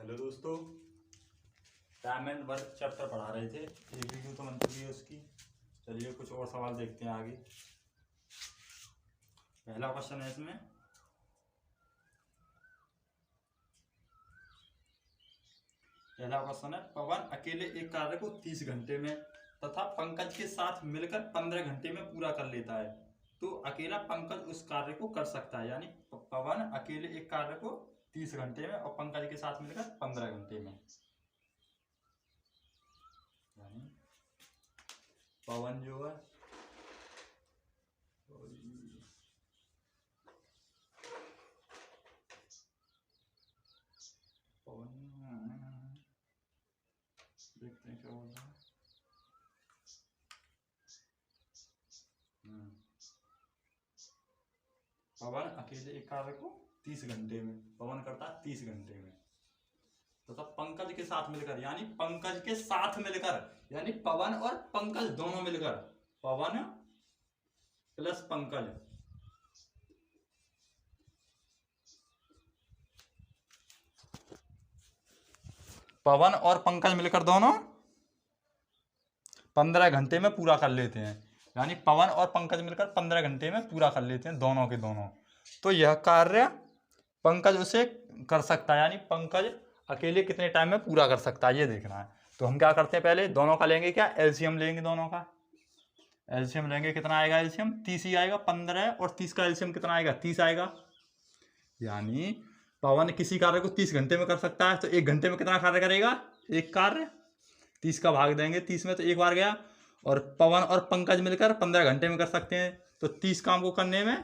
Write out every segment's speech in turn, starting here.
Hello दोस्तों, time and work chapter पढ़ा रहे थे। एक वीडियो तो बन चुकी है उसकी। चलिए कुछ और सवाल देखते हैं आगे। पहला क्वेश्चन है इसमें, पहला क्वेश्चन है पवन अकेले एक कार्य को 30 घंटे में तथा पंकज के साथ मिलकर 15 घंटे में पूरा कर लेता है, तो अकेला पंकज उस कार्य को कर सकता है। यानी पवन अकेले एक कार्य को 30 घंटे में और पंकज के साथ मिलकर 15 घंटे में। यानी पवन जो है पवन, देखते हैं क्या हो रहा है। पवन अकेले एक कार्य को 30 घंटे में पवन करता है 30 घंटे में तथा पंकज के साथ मिलकर, यानी पंकज के साथ मिलकर, यानी पवन और पंकज दोनों मिलकर, पवन प्लस पंकज, पवन और पंकज मिलकर दोनों 15 घंटे में पूरा कर लेते हैं। यानी पवन और पंकज मिलकर 15 घंटे में पूरा कर लेते हैं दोनों के दोनों। तो यह कार्य पंकज उसे कर सकता है, यानी पंकज अकेले कितने टाइम में पूरा कर सकता है ये देखना है। तो हम क्या करते हैं, पहले दोनों का लेंगे, क्या एलसीएम लेंगे, दोनों का एलसीएम लेंगे। कितना आएगा एलसीएम? 30 ही आएगा। 15 और 30 का एलसीएम कितना आएगा? 30 आएगा। यानी पवन किसी कार्य को 30 घंटे में कर सकता है, तो 1 घंटे में कितना कार्य करेगा? एक कार्य। 30 का भाग देंगे 30 में, तो एक बार गया। और पवन और पंकज मिलकर 15 घंटे में कर सकते हैं, तो 30 काम को करने में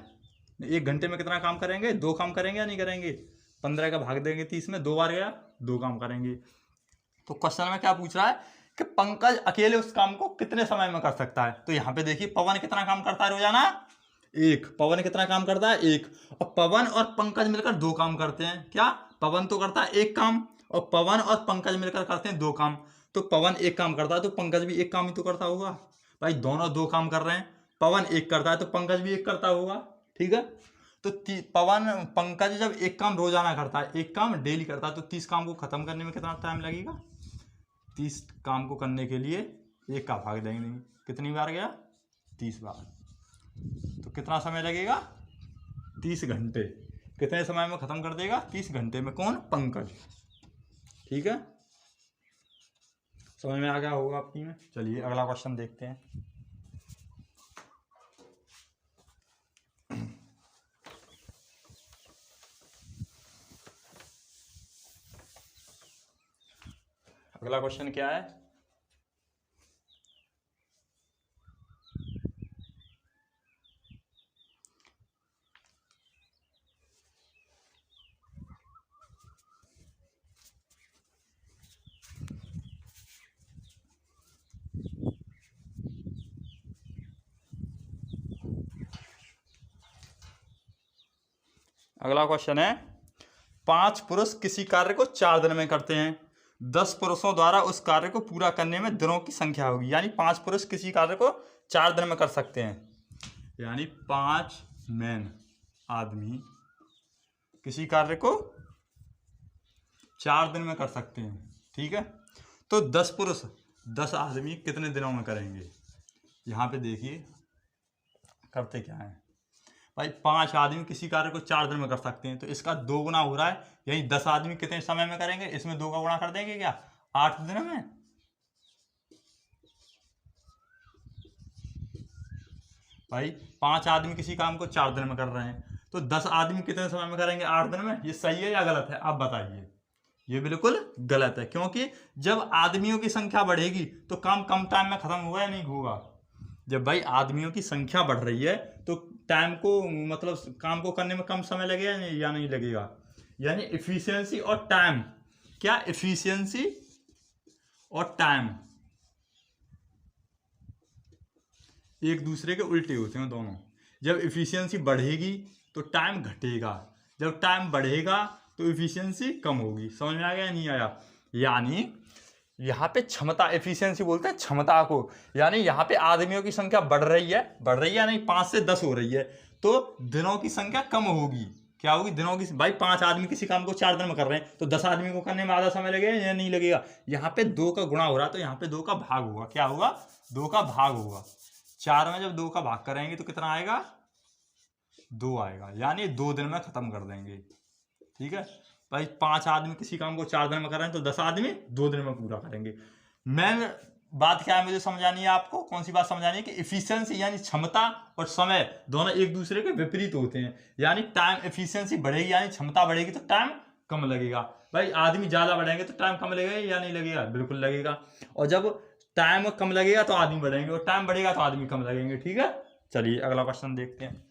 1 घंटे में कितना काम करेंगे? 2 काम करेंगे या नहीं करेंगे? 15 का भाग देंगे 30 में, 2 बार गया, 2 काम करेंगे। तो क्वेश्चन में क्या पूछ रहा है कि पंकज अकेले उस काम को कितने समय में कर सकता है। तो यहाँ पे देखिए पवन कितना काम करता है रोजाना? 1। पवन कितना काम करता है? 1। और पवन और पंकज मिलकर 2 काम करते हैं। क्या? पवन तो करता है 1 काम और पवन और पंकज मिलकर करते हैं 2 काम। तो पवन 1 काम करता है तो पंकज भी 1 काम ही तो करता होगा। भाई दोनों 2 काम कर रहे हैं, पवन 1 करता है तो पंकज भी 1 करता होगा। ठीक है। तो पंकज जब 1 काम रोजाना करता है, 1 काम डेली करता है, तो 30 काम को खत्म करने में कितना टाइम लगेगा? 30 काम को करने के लिए 1 का भाग देंगे, कितनी बार गया? 30 बार। तो कितना समय लगेगा? 30 घंटे। कितने समय में खत्म कर देगा? 30 घंटे में। कौन? पंकज। ठीक है, समझ में आ गया होगा आपकी में। चलिए अगला क्वेश्चन देखते हैं। अगला क्वेश्चन क्या है? अगला क्वेश्चन है 5 पुरुष किसी कार्य को 4 दिन में करते हैं, 10 पुरुषों द्वारा उस कार्य को पूरा करने में दिनों की संख्या होगी। यानी 5 पुरुष किसी कार्य को 4 दिन में कर सकते हैं। यानी 5 मैन आदमी किसी कार्य को 4 दिन में कर सकते हैं। ठीक है। तो 10 पुरुष 10 आदमी कितने दिनों में करेंगे? यहाँ पे देखिए करते क्या है भाई। 5 आदमी किसी कार्य को 4 दिन में कर सकते हैं, तो इसका 2 गुना हो रहा है। यही 10 आदमी कितने समय में करेंगे? इसमें 2 का गुणा कर देंगे, क्या 8 दिन में। भाई 5 आदमी किसी काम को 4 दिन में कर रहे हैं, तो 10 आदमी कितने समय में करेंगे? 8 दिन में। ये सही है या गलत है? आप बताइए। ये बिल्कुल गलत है, क्योंकि जब आदमियों की संख्या बढ़ेगी तो काम कम टाइम में खत्म होगा या नहीं होगा? जब भाई आदमियों की संख्या बढ़ रही है तो टाइम को, मतलब काम को करने में कम समय लगेगा या नहीं लगेगा? यानी इफिशियंसी और टाइम, क्या इफिशियंसी और टाइम एक दूसरे के उल्टे होते हैं दोनों। जब इफिशियंसी बढ़ेगी तो टाइम घटेगा, जब टाइम बढ़ेगा तो इफिशियंसी कम होगी। समझ में आ गया या नहीं आया? यानी यहाँ पे क्षमता, एफिशिएंसी बोलते हैं क्षमता को। यानी यहाँ पे आदमियों की संख्या बढ़ रही है नहीं, 5 से 10 हो रही है, तो दिनों की संख्या कम होगी। क्या होगी, दिनों की। भाई 5 आदमी किसी काम को 4 दिन में कर रहे हैं तो 10 आदमी को करने में आधा समय लगेगा या नहीं लगेगा। यहाँ पे 2 का गुणा हो रहा है तो यहाँ पे 2 का भाग होगा। क्या होगा, 2 का भाग होगा। 4 में जब 2 का भाग करेंगे तो कितना आएगा, 2 आएगा, यानी 2 दिन में खत्म कर देंगे। ठीक है भाई, 5 आदमी किसी काम को 4 दिन में कर रहे हैं तो 10 आदमी 2 दिन में पूरा करेंगे। मेन बात क्या है मुझे समझानी है आपको, कौन सी बात समझानी है कि इफिशियंसी यानी क्षमता और समय दोनों एक दूसरे के विपरीत होते हैं। यानी टाइम इफिशियंसी बढ़ेगी यानी क्षमता बढ़ेगी तो टाइम कम लगेगा। भाई आदमी ज्यादा बढ़ेंगे तो टाइम कम लगेगा या नहीं लगेगा, बिल्कुल लगेगा। और जब टाइम कम लगेगा तो आदमी बढ़ेंगे और टाइम बढ़ेगा तो आदमी कम लगेंगे। ठीक है, चलिए अगला क्वेश्चन देखते हैं।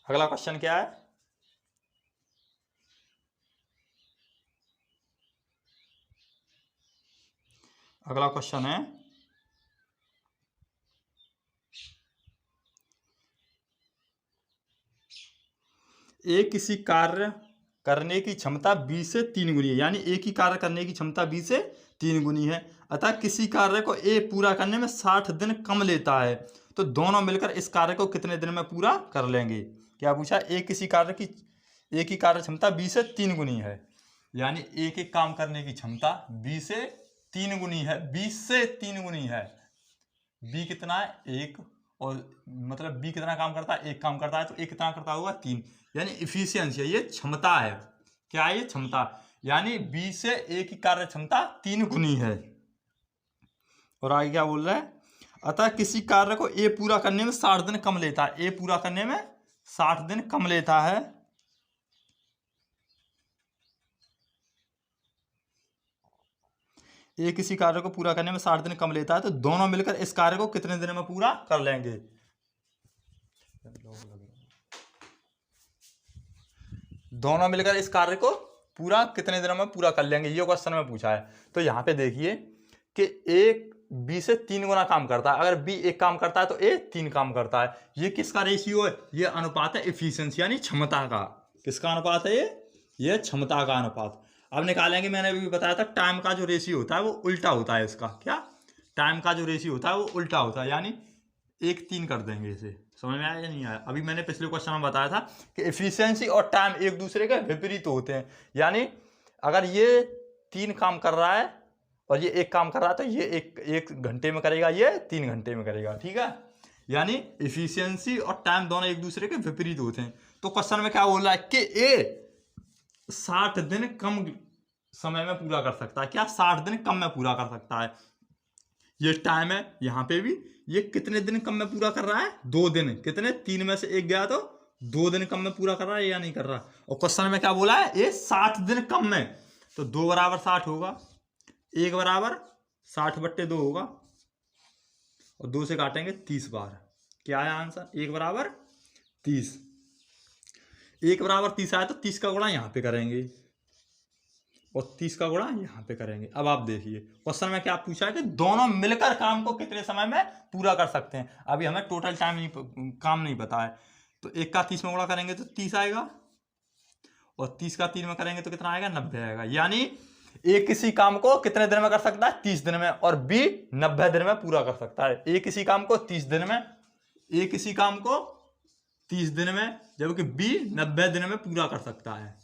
अगला क्वेश्चन क्या है, अगला क्वेश्चन है एक किसी कार्य करने की क्षमता 20 से 3 गुनी है। यानी एक ही कार्य करने की क्षमता 20 से 3 गुनी है, अतः किसी कार्य को ए पूरा करने में 60 दिन कम लेता है, तो दोनों मिलकर इस कार्य को कितने दिन में पूरा कर लेंगे। क्या पूछा, एक ही कार्य क्षमता 20 से 3 गुनी है। यानी एक एक काम करने की क्षमता 20 से 3 गुनी है, 20 से 3 गुनी है। बी कितना है, 1, और मतलब बी कितना काम करता है, 1 काम करता है, तो ए कितना करता होगा, 3। यानी इफिशियंसी है, ये क्षमता है। क्या है ये, क्षमता। यानी 20 से ए की कार्य क्षमता 3 गुनी है। और आगे क्या बोल रहा है, अतः किसी कार्य को ए पूरा करने में 60 दिन कम लेता है। ए पूरा करने में 60 दिन कम लेता है, ये किसी कार्य को पूरा करने में 60 दिन कम लेता है, तो दोनों मिलकर इस कार्य को कितने दिन में पूरा कर लेंगे। दोनों मिलकर इस कार्य को पूरा कितने दिनों में पूरा कर लेंगे, ये क्वेश्चन में पूछा है। तो यहाँ पे देखिए कि एक बी से 3 गुना काम करता है। अगर बी 1 काम करता है तो ए 3 काम करता है। ये किसका रेशियो है, ये अनुपात है इफिशियंसी यानी क्षमता का। किसका अनुपात है ये क्षमता का अनुपात। अब निकालेंगे, मैंने अभी बताया था टाइम का जो रेशियो होता है वो उल्टा होता है इसका। क्या, टाइम का जो रेशियो होता है वो उल्टा होता है, यानी 1 3 कर देंगे इसे। समझ में आया या नहीं आया। अभी मैंने पिछले क्वेश्चन में बताया था कि एफिशिएंसी और टाइम एक दूसरे के विपरीत होते हैं। यानी अगर ये 3 काम कर रहा है और ये 1 काम कर रहा है तो ये एक घंटे में करेगा, ये 3 घंटे में करेगा। ठीक है, यानी एफिशिएंसी और टाइम दोनों एक दूसरे के विपरीत होते हैं। तो क्वेश्चन में क्या बोल रहा है कि ए 60 दिन कम समय में पूरा कर सकता है। क्या, 60 दिन कम में पूरा कर सकता है। ये टाइम है, यहाँ पे भी ये कितने दिन कम में पूरा कर रहा है, 2 दिन। कितने, 3 में से 1 गया तो 2 दिन कम में पूरा कर रहा है या नहीं कर रहा। और क्वेश्चन में क्या बोला है, ये 60 दिन कम में, तो 2 बराबर 60 होगा, 1 बराबर 60/2 होगा, और 2 से काटेंगे 30 बार। क्या है आंसर, 1 बराबर 30। 1 बराबर 30 आया तो 30 का गुणा यहाँ पे करेंगे और 30 का गुणा यहाँ पे करेंगे। अब आप देखिए क्वेश्चन में क्या पूछा है कि दोनों मिलकर काम को कितने समय में पूरा कर सकते हैं। अभी हमें टोटल काम नहीं पता है, तो 1 का 30 में गुणा करेंगे तो 30 आएगा, और 30 का 3 में करेंगे तो कितना आएगा, 90 आएगा। यानी ए किसी काम को कितने दिन में कर सकता है, 30 दिन में, और बी 90 दिन में पूरा कर सकता है। ए किसी काम को 30 दिन में, ए किसी काम को 30 दिन में, जबकि बी 90 दिन में पूरा कर सकता है।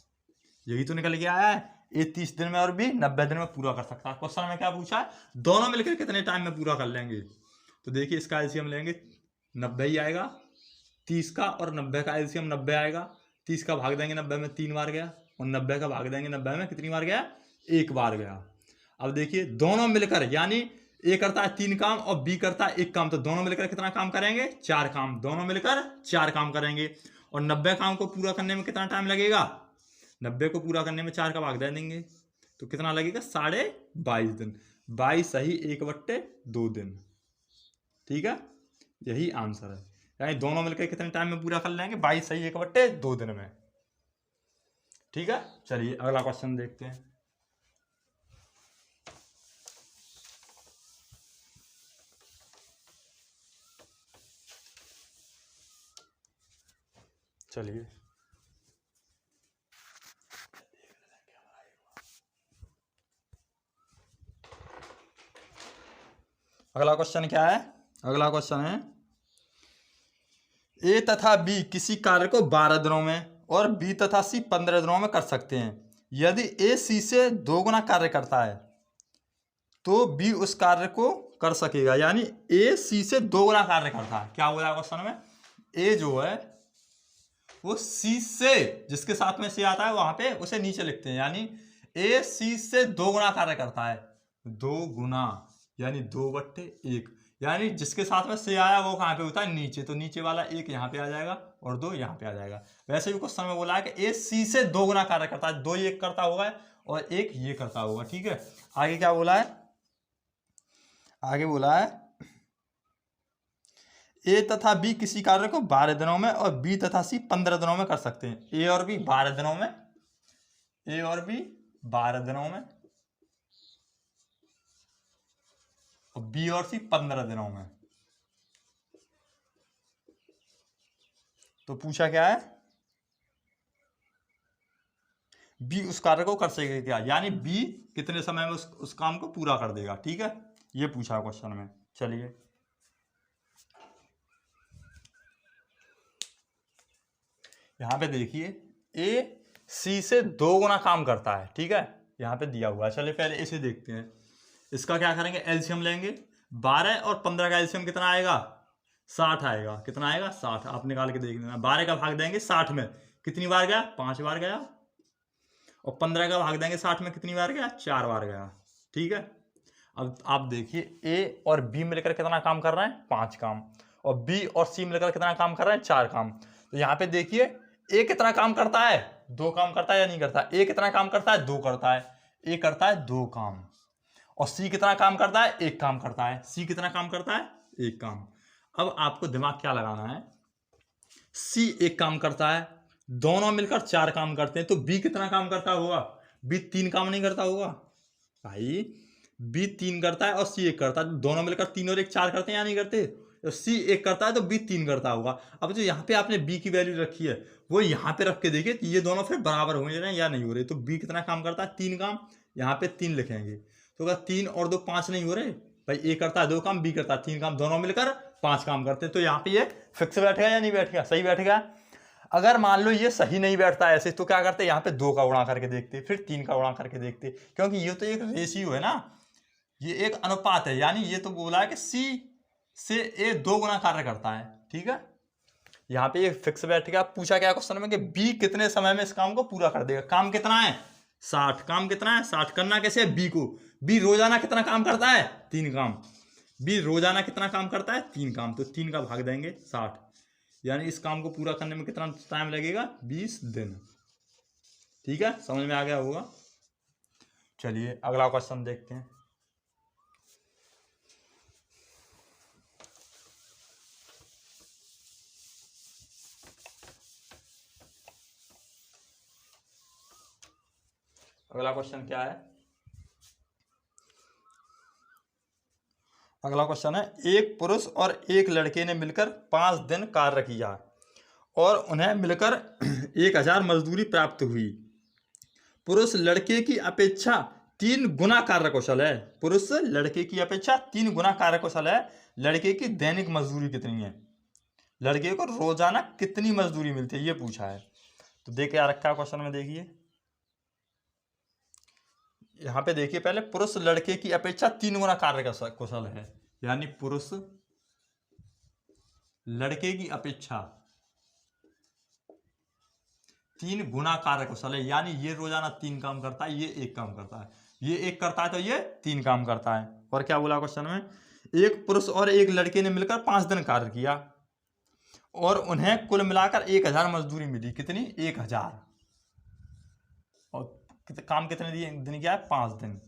यही तो निकल के आया है, ए 30 दिन में और बी 90 दिन में पूरा कर सकता है। क्वेश्चन में क्या पूछा है, दोनों मिलकर कितने टाइम में पूरा कर लेंगे। तो देखिए इसका एलसीएम लेंगे, 90 ही आएगा। 30 का और 90 का एलसीएम 90 आएगा। 30 का भाग देंगे 90 में 3 बार गया, और 90 का भाग देंगे 90 में कितनी बार गया, 1 बार गया। अब देखिए दोनों मिलकर, यानी ए करता है 3 काम और बी करता है 1 काम, तो दोनों मिलकर कितना काम करेंगे, 4 काम। दोनों मिलकर 4 काम करेंगे, और 90 काम को पूरा करने में कितना टाइम लगेगा, 90 को पूरा करने में 4 का भाग दे देंगे तो कितना लगेगा, 22.5 दिन। 22 सही 1/2 दिन। ठीक है, यही आंसर है। यानी दोनों मिलकर कितने टाइम में पूरा कर लेंगे, 22 सही 1/2 दिन में। ठीक है, चलिए अगला क्वेश्चन देखते हैं। चलिए अगला क्वेश्चन क्या है? अगला क्वेश्चन है ए तथा बी किसी कार्य को 12 दिनों में और बी तथा सी 15 दिनों में कर सकते हैं। यदि ए सी से 2 गुना कार्य करता है तो बी उस कार्य को कर सकेगा। यानी ए सी से 2 गुना कार्य करता है। क्या बोला क्वेश्चन में? ए जो है वो सी से, जिसके साथ में सी आता है वहां पे उसे नीचे लिखते हैं। यानी ए सी से 2 गुना कार्य करता है। 2 गुना यानी 2/1। यानी जिसके साथ में से आया वो कहाँ पे होता है? नीचे। तो नीचे वाला 1 यहाँ पे आ जाएगा और 2 यहाँ पे आ जाएगा। वैसे भी क्वेश्चन में बोला है कि ए सी से 2 गुना कार्य करता है। 2 ये करता होगा और 1 ये करता होगा। ठीक है, आगे क्या बोला है? आगे बोला है ए तथा बी किसी कार्य को 12 दिनों में और बी तथा सी 15 दिनों में कर सकते हैं। ए और बी 12 दिनों में, ए और बी 12 दिनों में और बी और सी 15 दिनों में। तो पूछा क्या है? बी उस कार्य को कर सकेगा क्या? यानी बी कितने समय में उस काम को पूरा कर देगा। ठीक है, ये पूछा क्वेश्चन में। चलिए यहां पे देखिए, ए सी से 2 गुना काम करता है। ठीक है, यहां पे दिया हुआ है। चलिए पहले इसे देखते हैं। इसका क्या करेंगे? एलसीएम लेंगे। 12 और 15 का एलसीएम कितना आएगा? 60 आएगा। कितना आएगा? 60। आप निकाल के देख लेना। 12 का भाग देंगे 60 में, कितनी बार गया? 5 बार गया। और 15 का भाग देंगे 60 में, कितनी बार गया? 4 बार गया। ठीक है, अब आप देखिए ए और बी मिलकर कितना काम कर रहे हैं? 5 काम। और बी और सी मिलकर कितना काम कर रहे हैं? 4 काम। तो यहाँ पे देखिए ए कितना काम करता है? 2 काम करता है या नहीं करता? ए कितना काम करता है? 2 करता है। ए करता है 2 काम। और सी कितना काम करता है? 1 काम करता है। सी कितना काम करता है? 1 काम। अब आपको दिमाग क्या लगाना है? सी 1 काम करता है, दोनों मिलकर 4 काम करते हैं, तो बी कितना काम करता होगा? बी 3 काम नहीं करता होगा भाई? बी 3 करता है और सी 1 करता है। दोनों मिलकर 3 और 1 4 करते हैं या नहीं करते? तो सी 1 करता है तो बी 3 करता होगा। अब जो यहाँ पे आपने बी की वैल्यू रखी है वो यहाँ पे रख के देखिए ये दोनों फिर बराबर हो रहे हैं या नहीं हो रहे। तो बी कितना काम करता है? 3 काम। यहाँ पे 3 लिखेंगे तो अगर 3 और 2 5 नहीं हो रहे भाई? ए करता है 2 काम, बी करता है 3 काम, दोनों मिलकर 5 काम करते हैं। तो यहाँ पे ये फिक्स बैठेगा या नहीं बैठेगा? सही बैठेगा। अगर मान लो ये सही नहीं बैठता है ऐसे, तो क्या करते? यहाँ पे 2 का गुणा करके देखते, फिर 3 का गुणा करके देखते, क्योंकि ये तो एक रेशियो है ना, ये एक अनुपात है। यानी ये तो बोला है कि सी से ए 2 गुना कार्य करता है। ठीक है, यहाँ पे ये फिक्स बैठेगा। पूछा क्या क्वेश्चन में कि बी कितने समय में इस काम को पूरा कर देगा? काम कितना है? 60। काम कितना है? 60। करना कैसे है बी को? बी रोजाना कितना काम करता है? 3 काम। बी रोजाना कितना काम करता है? 3 काम। तो 3 का भाग देंगे 60। यानी इस काम को पूरा करने में कितना टाइम लगेगा? 20 दिन। ठीक है, समझ में आ गया होगा। चलिए अगला क्वेश्चन देखते हैं। अगला क्वेश्चन क्या है? अगला क्वेश्चन है एक पुरुष और एक लड़के ने मिलकर 5 दिन कार्य किया और उन्हें मिलकर 1000 मजदूरी प्राप्त हुई। पुरुष लड़के की अपेक्षा 3 गुना कार्यकुशल है। पुरुष लड़के की अपेक्षा 3 गुना कार्यकुशल है। लड़के की दैनिक मजदूरी कितनी है? लड़के को रोजाना कितनी मजदूरी मिलती है, ये पूछा है। तो देख क्या रखा है क्वेश्चन में? देखिए यहाँ पे देखिए, पहले पुरुष लड़के की अपेक्षा 3 गुना कार्य कुशल है। यानी पुरुष लड़के की अपेक्षा 3 गुना कार्य कुशल है। यानी ये रोजाना 3 काम करता है, ये 1 काम करता है। ये 1 करता है तो ये 3 काम करता है। और क्या बोला क्वेश्चन में? एक पुरुष और एक लड़के ने मिलकर 5 दिन कार्य किया और उन्हें कुल मिलाकर 1000 मजदूरी मिली। कितनी? 1000। और काम कितने दिन किया है? 5 दिन।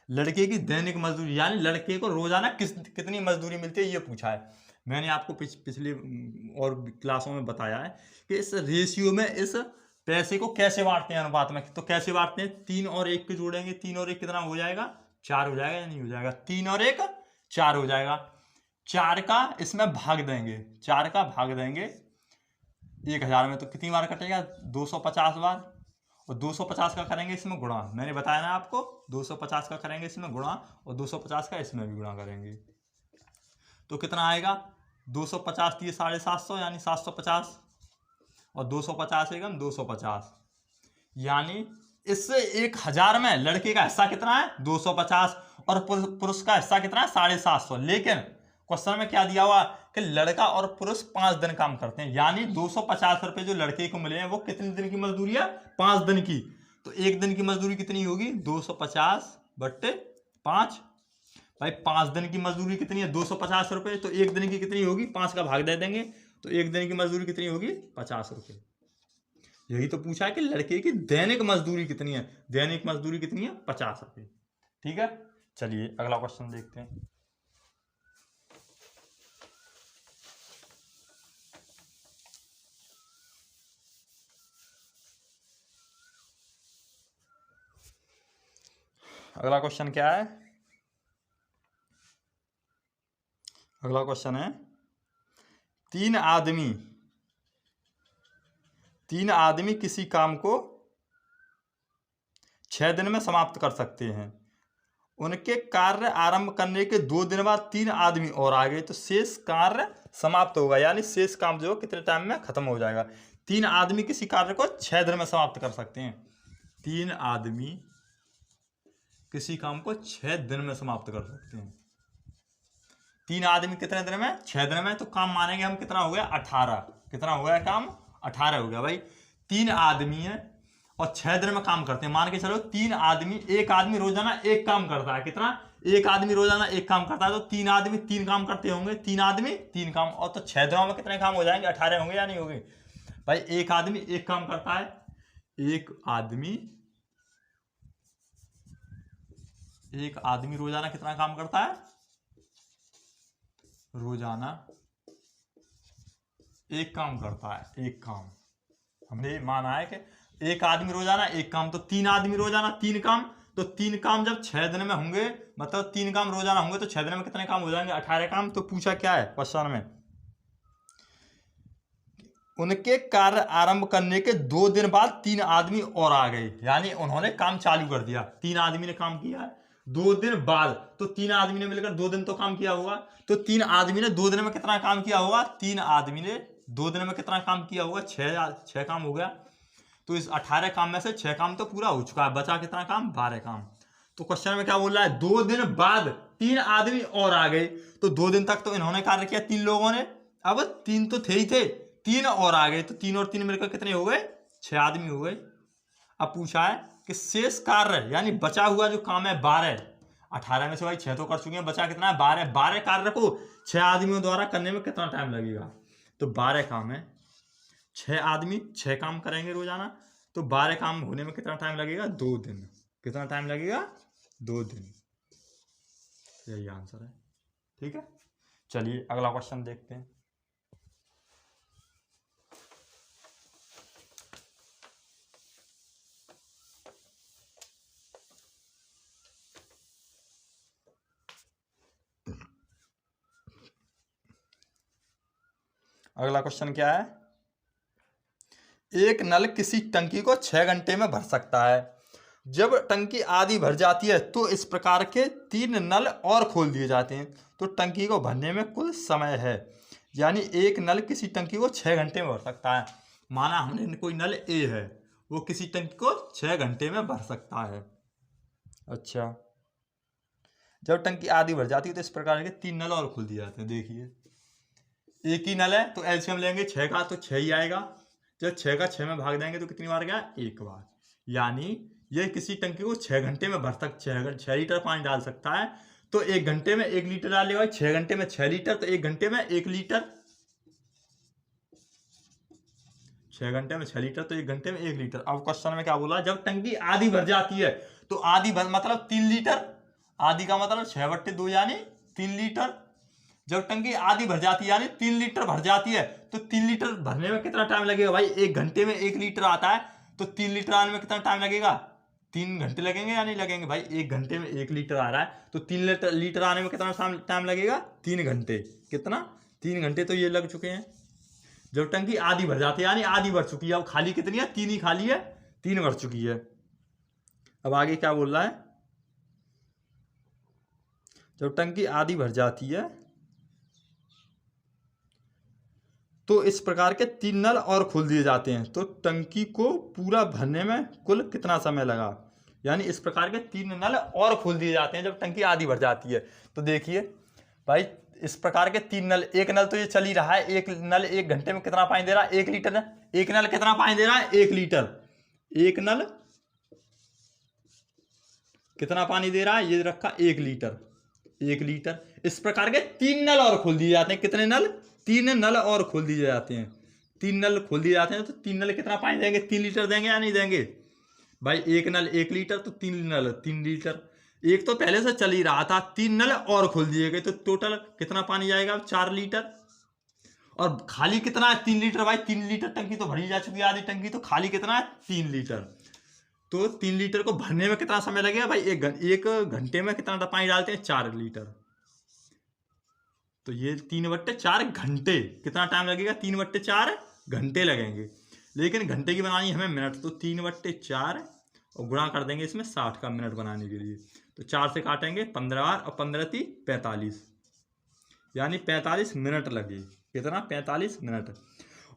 लड़के की दैनिक मजदूरी यानी लड़के को रोजाना कितनी मजदूरी मिलती है, ये पूछा है। मैंने आपको पिछले और क्लासों में बताया है कि इस रेशियो में इस पैसे को कैसे बांटते हैं अनुपात में। तो कैसे बांटते हैं? 3 और 1 को जोड़ेंगे। 3 और 1 कितना हो जाएगा? 4 हो जाएगा या नहीं हो जाएगा? 3 और 1 4 हो जाएगा। 4 का इसमें भाग देंगे, 4 का भाग देंगे 1000 में, तो कितनी बार कटेगा? 250 बार। और 250 का करेंगे इसमें गुणा, मैंने बताया ना आपको 250 का करेंगे इसमें गुणा और 250 का इसमें भी गुणा करेंगे तो कितना आएगा 250 दिए 750 यानी 750 और 250 एकम 250 यानी इससे 1000 में लड़के का हिस्सा कितना है 250 और पुरुष का हिस्सा कितना है 750। लेकिन क्वेश्चन में क्या दिया हुआ कि लड़का और पुरुष 5 दिन काम करते हैं यानी 250 रुपए जो लड़के को मिले हैं वो कितने दिन की मजदूरी है 5 दिन की। तो एक दिन की मजदूरी कितनी होगी 250 बट्टे 5। भाई 5 दिन की मजदूरी कितनी है 250 रुपए, तो एक दिन की कितनी होगी 5 का भाग दे देंगे तो एक दिन की मजदूरी कितनी होगी 50 रुपए। यही तो पूछा है कि लड़के की दैनिक मजदूरी कितनी है, दैनिक मजदूरी कितनी है 50 रुपए। ठीक है, चलिए अगला क्वेश्चन देखते हैं। अगला क्वेश्चन क्या है, अगला क्वेश्चन है तीन आदमी किसी काम को 6 दिन में समाप्त कर सकते हैं। उनके कार्य आरंभ करने के 2 दिन बाद 3 आदमी और आ गए तो शेष कार्य समाप्त होगा यानी शेष काम जो कितने टाइम में खत्म हो जाएगा। 3 आदमी किसी कार्य को 6 दिन में समाप्त कर सकते हैं। 3 आदमी किसी काम को 6 दिन में समाप्त कर सकते हैं। 3 आदमी कितने दिन में 6 दिन में, तो काम मानेंगे हम कितना हो गया 18। कितना हो गया काम 18 हो गया। भाई 3 आदमी है और 6 दिन में काम करते हैं, मान के चलो 3 आदमी, एक आदमी रोजाना एक काम करता है। कितना, एक आदमी रोजाना एक काम करता है तो 3 आदमी 3 काम करते होंगे, 3 आदमी 3 काम, और तो 6 दिनों में कितने काम हो जाएंगे 18 होंगे या नहीं होंगे। भाई एक आदमी एक काम करता है, एक आदमी रोजाना कितना काम करता है, रोजाना एक काम करता है, एक काम। हमने माना है कि एक आदमी रोजाना एक काम, तो 3 आदमी रोजाना 3 काम, तो 3 काम जब 6 दिन में होंगे, मतलब 3 काम रोजाना होंगे तो 6 दिन में कितने काम हो जाएंगे 18 काम। तो पूछा क्या है क्वेश्चन में, उनके कार्य आरंभ करने के 2 दिन बाद 3 आदमी और आ गए, यानी उन्होंने काम चालू कर दिया। 3 आदमी ने काम किया है 2 दिन बाद, तो 3 आदमी ने मिलकर 2 दिन तो काम किया होगा, तो 3 आदमी ने 2 दिन में कितना काम किया होगा, 3 आदमी ने 2 दिन में कितना काम किया होगा 6 काम हो गया। तो इस 18 काम में से 6 काम तो पूरा हो चुका है, बचा कितना काम 12 काम। तो क्वेश्चन में क्या बोल रहा है 2 दिन बाद 3 आदमी और आ गए, तो 2 दिन तक तो इन्होंने कार्य किया 3 लोगों ने, अब 3 तो थे ही थे, 3 और आ गए, तो 3 और 3 मिलकर कितने हो गए 6 आदमी हो गए। अब पूछा है कि शेष कार्य यानी बचा हुआ जो काम है 12, 18 में से भाई 6 तो कर चुके हैं, बचा कितना है 12, 12 कार्य को 6 आदमियों द्वारा करने में कितना टाइम लगेगा। तो 12 काम है, 6 आदमी 6 काम करेंगे रोजाना, तो 12 काम होने में कितना टाइम लगेगा 2 दिन। कितना टाइम लगेगा 2 दिन, यही आंसर है। ठीक है, चलिए अगला क्वेश्चन देखते हैं। अगला क्वेश्चन क्या है, एक नल किसी टंकी को 6 घंटे में भर सकता है। जब टंकी आधी भर जाती है तो इस प्रकार के 3 नल और खोल दिए जाते हैं, तो टंकी को भरने में कुल समय है, यानी एक नल किसी टंकी को 6 घंटे में भर सकता है। माना हमने कोई नल ए है, वो किसी टंकी को 6 घंटे में भर सकता है। अच्छा, जब टंकी आधी भर जाती है तो इस प्रकार के 3 नल और खोल दिए जाते हैं। देखिए एक ही नल है तो एलसीएम लेंगे 6 का तो 6 ही आएगा, जब 6 का 6 में भाग देंगे तो कितनी बार गया 1 बार, यानी ये किसी टंकी को 6 घंटे में भर सकता 6 लीटर पानी डाल सकता है। तो 1 घंटे में 1 लीटर डालेगा, 6 घंटे में 6 लीटर, तो 1 घंटे में 1 लीटर, 6 घंटे में 6 लीटर, तो 1 घंटे में 1 लीटर। अब क्वेश्चन में क्या बोला, जब टंकी आधी भर जाती है, तो आधी भर मतलब 3 लीटर, आधी का मतलब 6/2 यानी 3 लीटर। जब टंकी आधी भर जाती है यानी 3 लीटर भर जाती है, तो 3 लीटर भरने में कितना टाइम लगेगा भाई, 1 घंटे में 1 लीटर आता है, तो 3 लीटर आने में कितना टाइम लगेगा 3 घंटे लगेंगे या नहीं लगेंगे। भाई 1 घंटे में 1 लीटर आ रहा है, तो 3 लीटर आने में कितना टाइम लगेगा 3 घंटे। कितना 3 घंटे तो ये लग चुके हैं। जब टंकी आधी भर जाती है यानी आधी भर चुकी है, अब खाली कितनी है 3 ही खाली है, 3 भर चुकी है। अब आगे क्या बोल रहा है, जब टंकी आधी भर जाती है तो इस प्रकार के 3 नल और खोल दिए जाते हैं, तो टंकी को पूरा भरने में कुल कितना समय लगा। यानी इस प्रकार के 3 नल और खोल दिए जाते हैं जब टंकी आधी भर जाती है। तो देखिए भाई, इस प्रकार के 3 नल, एक नल तो ये चल ही रहा है, एक नल 1 घंटे में कितना पानी दे रहा है, 1 लीटर। एक नल कितना पानी दे रहा है, 1 लीटर। एक नल कितना पानी दे रहा है, ये रखा 1 लीटर, 1 लीटर। इस प्रकार के 3 नल और खोल दिए जाते हैं। कितने नल, 3 नल और खोल दिए जाते हैं। 3 नल खोल दिए जाते हैं तो 3 नल कितना पानी देंगे, 3 लीटर देंगे या नहीं देंगे भाई। एक नल 1 लीटर तो 3 नल 3 लीटर। एक तो पहले से चल ही रहा था, 3 नल और खोल दिए गए तो टोटल कितना पानी जाएगा, 4 लीटर। और खाली कितना है, 3 लीटर भाई। 3 लीटर टंकी तो भरी जा चुकी है आधी टंकी, तो खाली कितना है, 3 लीटर। तो 3 लीटर को भरने में कितना समय लगेगा भाई, एक घंटे में कितना पानी डालते हैं, 4 लीटर। तो ये 3/4 घंटे, कितना टाइम लगेगा, 3/4 घंटे लगेंगे। लेकिन घंटे की बनानी हमें मिनट, तो 3/4 और गुणा कर देंगे इसमें 60 का मिनट बनाने के लिए। तो 4 से काटेंगे 15 बार और 15 × 3 = 45, यानी 45 मिनट लगे। कितना, 45 मिनट।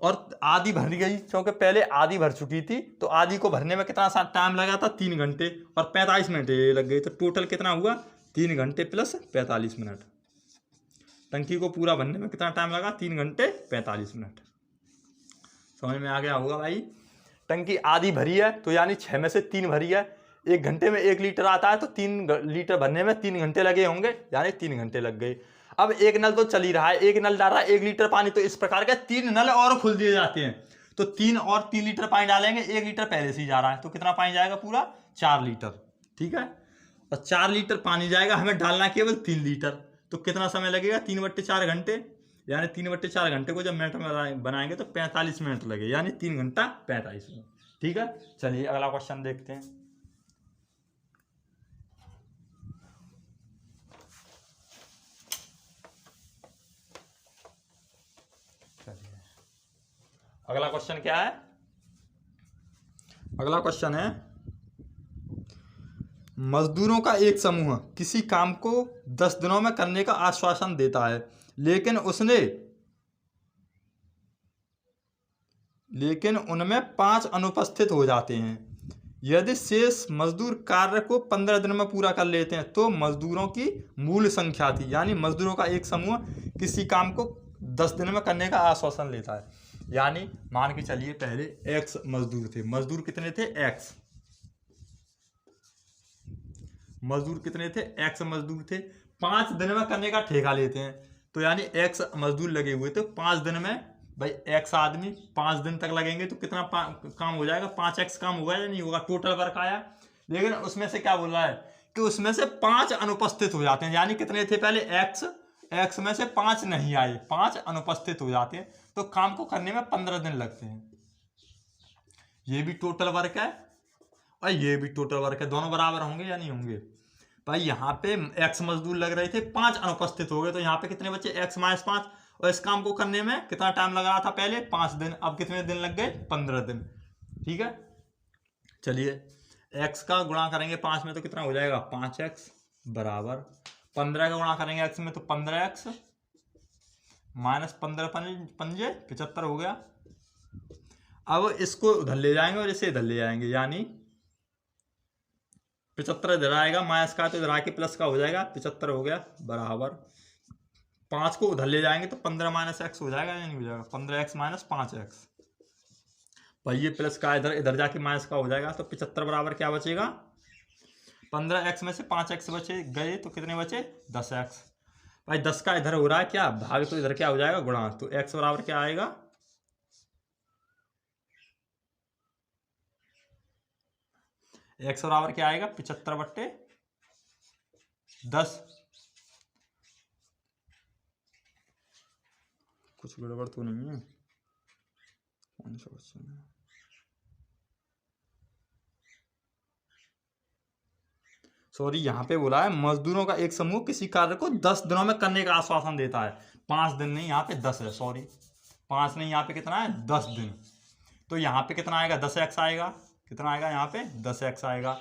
और आधी भर गई, क्योंकि पहले आधी भर चुकी थी, तो आधी को भरने में कितना टाइम लगा था, 3 घंटे और 45 मिनट लग गई। तो टोटल कितना हुआ, 3 घंटे प्लस 45 मिनट। टंकी को पूरा भरने में कितना टाइम लगा, 3 घंटे 45 मिनट। समझ में आ गया होगा भाई। टंकी आधी भरी है तो यानी 6 में से 3 भरी है। 1 घंटे में 1 लीटर आता है, तो 3 लीटर भरने में 3 घंटे लगे होंगे, यानी 3 घंटे लग गए। अब एक नल तो चल ही रहा है, एक नल डाल रहा है 1 लीटर पानी, तो इस प्रकार के 3 नल और खुल दिए जाते हैं। तो 3 और 3 लीटर पानी डालेंगे, 1 लीटर पहले से ही जा रहा है, तो कितना पानी जाएगा, पूरा 4 लीटर। ठीक है, और 4 लीटर पानी जाएगा, हमें डालना केवल 3 लीटर। तो कितना समय लगेगा, 3/4 घंटे। यानी 3/4 घंटे को जब मिनट में बनाएंगे तो 45 मिनट लगे, यानी 3 घंटा 45 मिनट। ठीक है, चलिए अगला क्वेश्चन देखते हैं। चलिए अगला क्वेश्चन क्या है, अगला क्वेश्चन है, मजदूरों का एक समूह किसी काम को 10 दिनों में करने का आश्वासन देता है, लेकिन उनमें 5 अनुपस्थित हो जाते हैं। यदि शेष मजदूर कार्य को 15 दिन में पूरा कर लेते हैं तो मजदूरों की मूल संख्या थी। यानी मजदूरों का एक समूह किसी काम को 10 दिन में करने का आश्वासन लेता है। यानी मान के चलिए पहले X मजदूर थे। मजदूर कितने थे, X मजदूर कितने थे, X मजदूर थे। 5 दिन में करने का ठेका लेते हैं, तो यानी X मजदूर लगे हुए थे। 5 दिन में भाई X आदमी 5 दिन तक लगेंगे, तो कितना काम हो जाएगा, 5x काम होगा या नहीं होगा, टोटल वर्क आया। लेकिन उसमें से क्या बोल रहा है कि उसमें से 5 अनुपस्थित हो जाते हैं। यानी कितने थे पहले, X में से 5 नहीं आए, 5 अनुपस्थित हो जाते हैं, तो काम को करने में 15 दिन लगते हैं। ये भी टोटल वर्क है और ये भी टोटल वर्क है, दोनों बराबर होंगे या नहीं होंगे भाई। यहाँ पे X मजदूर लग रहे थे, 5 अनुपस्थित हो गए, तो यहाँ पे कितने बचे, X - 5। और इस काम को करने में कितना टाइम लग रहा था पहले, 5 दिन। अब कितने दिन लग गए, 15 दिन। ठीक है, चलिए X का गुणा करेंगे 5 में तो कितना हो जाएगा, 5x बराबर 15 का गुणा करेंगे X में तो 15x माइनस 15 पंजे 75 हो गया। अब इसको उधर ले जाएंगे और इसे इधर ले जाएंगे, यानी 75 इधर आएगा, माइनस का तो इधर आके प्लस का हो जाएगा, 75 हो गया बराबर 5 को उधर ले जाएंगे तो 15 - x हो जाएगा या नहीं हो जाएगा, 15x - 5x। भाई ये प्लस का इधर जाके माइनस का हो जाएगा, तो 75 बराबर क्या बचेगा, 15x में से 5x बचे गए, तो कितने बचे, 10x। भाई 10 का इधर हो रहा है क्या भाग, तो इधर क्या हो जाएगा गुणा, तो x बराबर क्या आएगा, x बराबर क्या आएगा, 75/10। कुछ गड़बड़ तो नहीं है, कौन सा क्वेश्चन है, सॉरी यहाँ पे बोला है मजदूरों का एक समूह किसी कार्य को 10 दिनों में करने का आश्वासन देता है। 5 दिन नहीं, यहाँ पे 10 है, सॉरी 5 नहीं, यहाँ पे कितना है, 10 दिन। तो यहाँ पे कितना आएगा, 10x आएगा, कितना आएगा यहाँ पे 10x आएगा।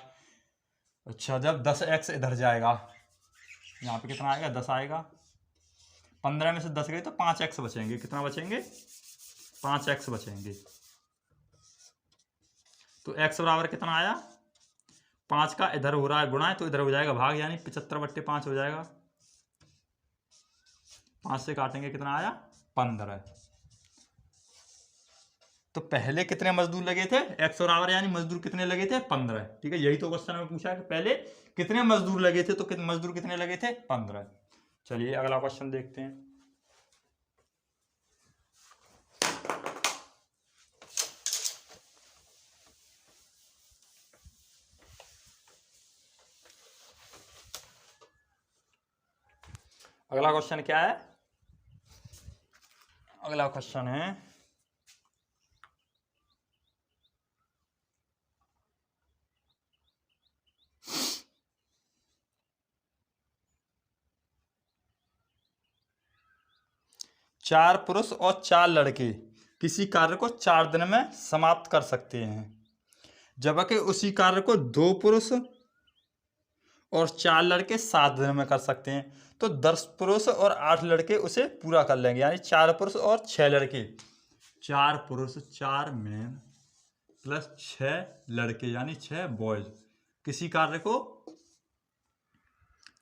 अच्छा, जब 10x इधर जाएगा यहाँ पे कितना आएगा 10 आएगा। 15 में से 10 गए तो 5x बचेंगे। कितना बचेंगे 5x बचेंगे। तो x बराबर कितना आया 5 का इधर हो रहा है गुणा है तो इधर हो जाएगा भाग, यानी 75/5 हो जाएगा। 5 से काटेंगे कितना आया 15। तो पहले कितने मजदूर लगे थे x बराबर यानी मजदूर कितने लगे थे 15। ठीक है, यही तो क्वेश्चन में पूछा है कि पहले कितने मजदूर लगे थे, तो मजदूर कितने लगे थे 15। चलिए अगला क्वेश्चन देखते हैं। अगला क्वेश्चन क्या है, अगला क्वेश्चन है 4 पुरुष और 4 लड़के किसी कार्य को 4 दिन में समाप्त कर सकते हैं, जबकि उसी कार्य को 2 पुरुष और 4 लड़के 7 दिन में कर सकते हैं। तो 10 पुरुष और 8 लड़के उसे पूरा कर लेंगे, यानी 4 पुरुष और 6 लड़के, 4 पुरुष 4 मैन प्लस 6 लड़के यानी 6 बॉयज किसी कार्य को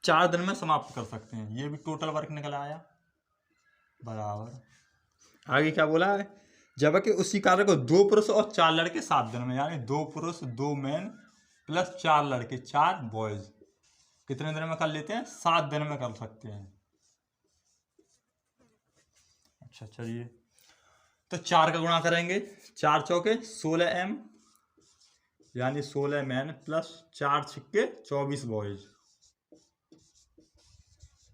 4 दिन में समाप्त कर सकते हैं। ये भी टोटल वर्क निकल आया बराबर। आगे क्या बोला है, जबकि उसी कार्य को 2 पुरुष और 4 लड़के 7 दिन में, यानी 2 पुरुष 2 मैन प्लस 4 लड़के 4 बॉयज कितने दिन में कर लेते हैं 7 दिन में कर सकते हैं। अच्छा चलिए, तो 4 का गुणा करेंगे, 4 चौके 16m यानी 16 मैन प्लस 4 छिक्के 24 बॉयज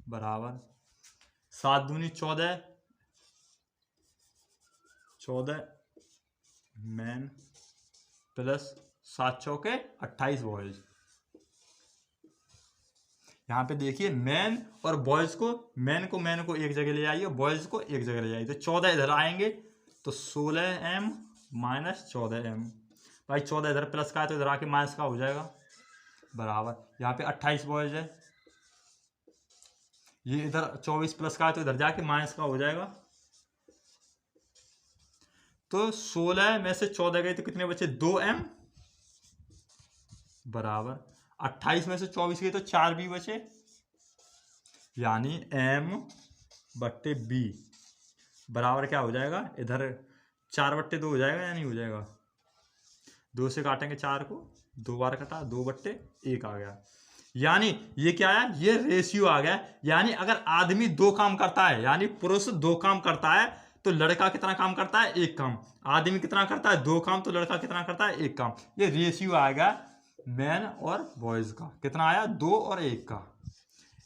बराबर 7 दूनी 14 मैन प्लस 7 चौके 28 बॉयज। यहाँ पे देखिए मैन और बॉयज को मैन को एक जगह ले आइए, बॉयज को एक जगह ले आइए, तो 14 इधर आएंगे तो 16m माइनस 14m। भाई 14 इधर प्लस का है तो इधर आके माइनस का हो जाएगा बराबर। यहाँ पे 28 बॉयज है, ये इधर 24 प्लस का है तो इधर जाके माइनस का हो जाएगा। तो 16 में से 14 गए तो कितने बचे 2m बराबर 28 में से 24 गए तो 4b बचे, यानी m/b बराबर क्या हो जाएगा, इधर 4/2 हो जाएगा या नहीं हो जाएगा। 2 से काटेंगे 4 को, 2 बार कटा 2/1 आ गया। यानी ये क्या है, ये रेशियो आ गया। यानी अगर आदमी 2 काम करता है यानी पुरुष 2 काम करता है तो लड़का कितना काम करता है 1 काम। आदमी कितना करता है 2 काम तो लड़का कितना करता है 1 काम। ये रेशियो आएगा मैन और बॉयज का, कितना आया 2 और 1 का।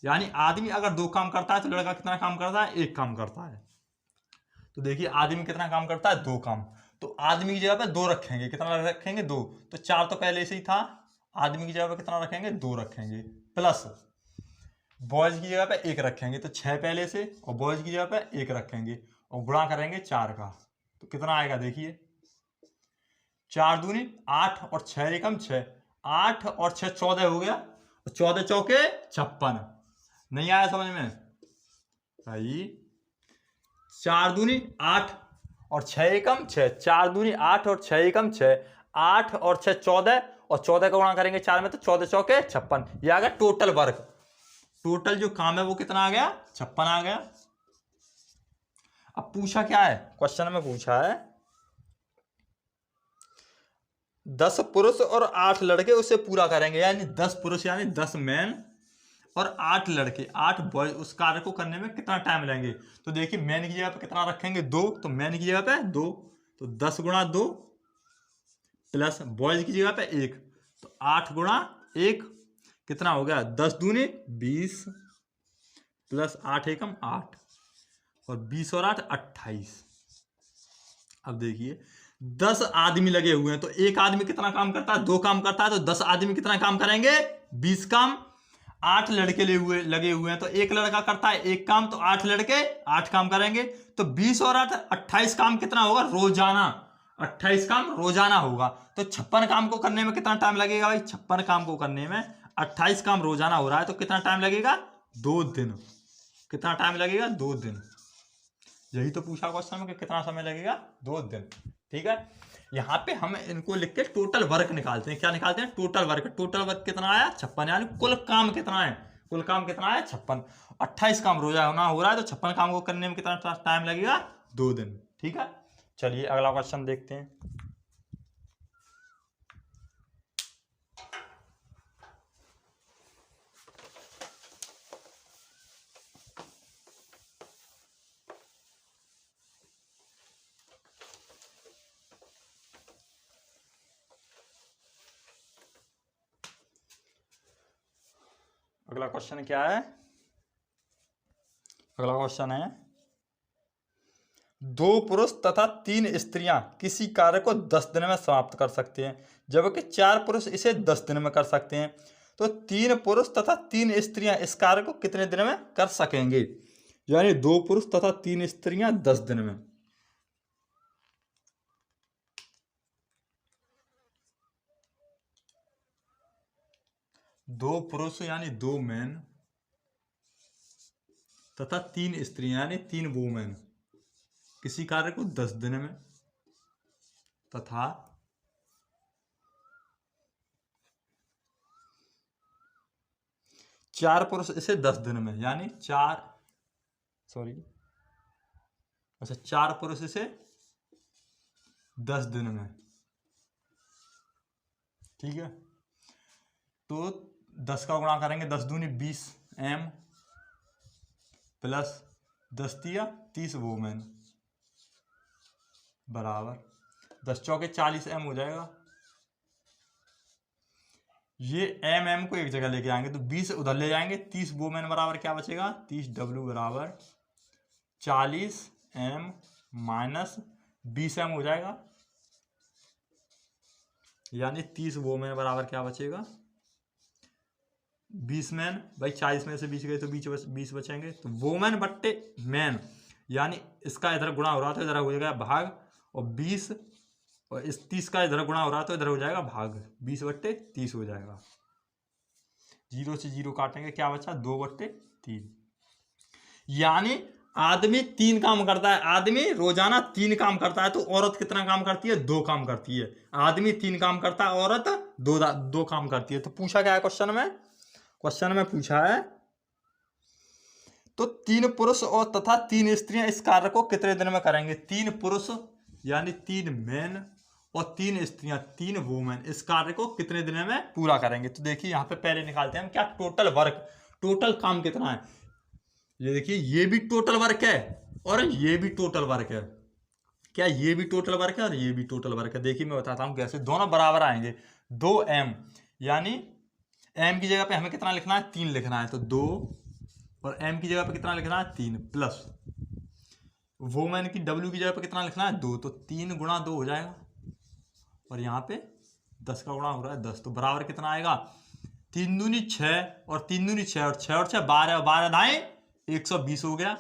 यानी आदमी अगर 2 काम करता है तो लड़का कितना काम करता है 1 काम करता है। तो देखिए आदमी कितना काम करता है 2 काम, तो आदमी की जगह पे 2 रखेंगे, कितना रखेंगे 2, तो 4 तो पहले से ही था, आदमी की जगह पे कितना रखेंगे 2 रखेंगे, प्लस बॉयज की जगह पे 1 रखेंगे तो 6 पहले से, और बॉयज की जगह पे 1 रखेंगे और गुणा करेंगे 4 का, तो कितना आएगा देखिए 4 दूनी 8 और 6 एकम 6, 8 और 6 14 हो गया, 14 चौके 56। नहीं आया समझ में भाई, 4 दूनी 8 और 6 एकम 6, 4 दूनी 8 और 6 एकम 6, 8 और 6 14 और 14 का गुणा करेंगे 4 में तो 14 चौके 56। ये आ गया टोटल वर्क। टोटल जो काम है वो कितना आ गया 56 आ गया। अब पूछा क्या है, क्वेश्चन में पूछा है 10 पुरुष और 8 लड़के उसे पूरा करेंगे, यानी 10 पुरुष यानी 10 मैन और 8 लड़के 8 बॉय उस कार्य को करने में कितना टाइम लेंगे। तो देखिए मैन की जगह पे कितना रखेंगे 2, तो मैन की जगह पे 2, तो 10 गुणा 2 प्लस बॉयज की जगह पे 1, तो 8 गुणा 1 कितना हो गया 10 दूनी 20 प्लस 8 एकम 8 और 20 और 8 28। अब देखिए 10 आदमी लगे हुए हैं तो एक आदमी कितना काम करता है 2 काम करता है, तो 10 आदमी कितना काम करेंगे 20 काम। 8 लड़के लगे हुए हैं तो एक लड़का करता है 1 काम, तो 8 लड़के 8 काम करेंगे, तो 20 और 8 28 काम कितना होगा रोजाना। 28 काम रोजाना होगा, तो 56 काम को करने में कितना टाइम लगेगा भाई? 56 काम को करने में 28 काम रोजाना हो रहा है तो कितना टाइम लगेगा? 2 दिन। कितना टाइम लगेगा? 2 दिन। यही तो पूछा क्वेश्चन में कि कितना समय लगेगा? 2 दिन। ठीक है, यहाँ पे हम इनको लिख के टोटल वर्क निकालते हैं। क्या निकालते हैं? Total work. टोटल वर्क कितना आया? 56, यानी कुल काम कितना है? कुल काम कितना है? 56। 28 काम रोजाना हो रहा है तो 56 काम को करने में कितना टाइम लगेगा? 2 दिन। ठीक है, चलिए अगला क्वेश्चन देखते हैं। अगला क्वेश्चन क्या है? अगला क्वेश्चन है 2 पुरुष तथा 3 स्त्रियां किसी कार्य को 10 दिन में समाप्त कर सकते हैं, जबकि 4 पुरुष इसे 10 दिन में कर सकते हैं। तो 3 पुरुष तथा 3 स्त्रियां इस कार्य को कितने दिन में कर सकेंगे? यानी 2 पुरुष तथा 3 स्त्रियां 10 दिन में। दो पुरुष यानी 2 मैन तथा 3 स्त्रियां यानी 3 वुमेन किसी कार्य को 10 दिन में, तथा 4 पुरुष इसे 10 दिन में, यानी 4 पुरुष इसे 10 दिन में। ठीक है, तो 10 का गुणा करेंगे, 10 दूनी 20 एम प्लस 10 तिया 30 वुमेन बराबर 10 चौके 40 एम हो जाएगा। ये एम को एक जगह लेके आएंगे तो 20 उधर ले जाएंगे, 30 वुमेन बराबर क्या बचेगा? 30 डब्ल्यू बराबर 40 एम माइनस 20 एम हो जाएगा, यानी 30 वुमेन बराबर क्या बचेगा? 20 मैन। भाई 40 में से 20 गए तो 20 बचेंगे, तो वुमेन बट्टे मैन, यानी इसका इधर गुणा हो रहा था इधर हो जाएगा भाग, और 20 और इस 30 का इधर गुणा हो रहा तो इधर हो जाएगा भाग, 20 बट्टे 30 हो जाएगा। 0 से 0 काटेंगे, क्या बचा? 2 बट्टे 3। यानी आदमी 3 काम करता है, आदमी रोजाना 3 काम करता है, तो औरत कितना काम करती है? 2 काम करती है। आदमी 3 काम करता है, औरत 2 काम करती है। तो पूछा क्या है क्वेश्चन में? क्वेश्चन में पूछा है तो 3 पुरुष और तथा 3 स्त्रियां इस कार्य को कितने दिन में करेंगे? 3 पुरुष यानी 3 मैन और 3 स्त्रियां 3 वुमेन इस कार्य को कितने दिन में पूरा करेंगे? तो देखिए यहाँ पे पहले निकालते हैं हम क्या टोटल वर्क, टोटल काम कितना है। ये देखिए, ये भी टोटल वर्क है और ये भी टोटल वर्क है। क्या ये भी टोटल वर्क है और ये भी टोटल वर्क है? देखिए मैं बताता हूं कैसे, दोनों बराबर आएंगे। 2m यानी m की जगह पे हमें कितना लिखना है? 3 लिखना है, तो 2 और m की जगह पे कितना लिखना है? 3 प्लस वुमेन की w की जगह पे कितना लिखना है? 2, तो 3 गुणा 2 हो जाएगा, और यहाँ पे 10 का गुणा हो रहा है 10, तो बराबर कितना आएगा? 3 दूनी 6 और 3 दूनी 6 और 6 और 6 12, 12 दाएं 120 हो गया।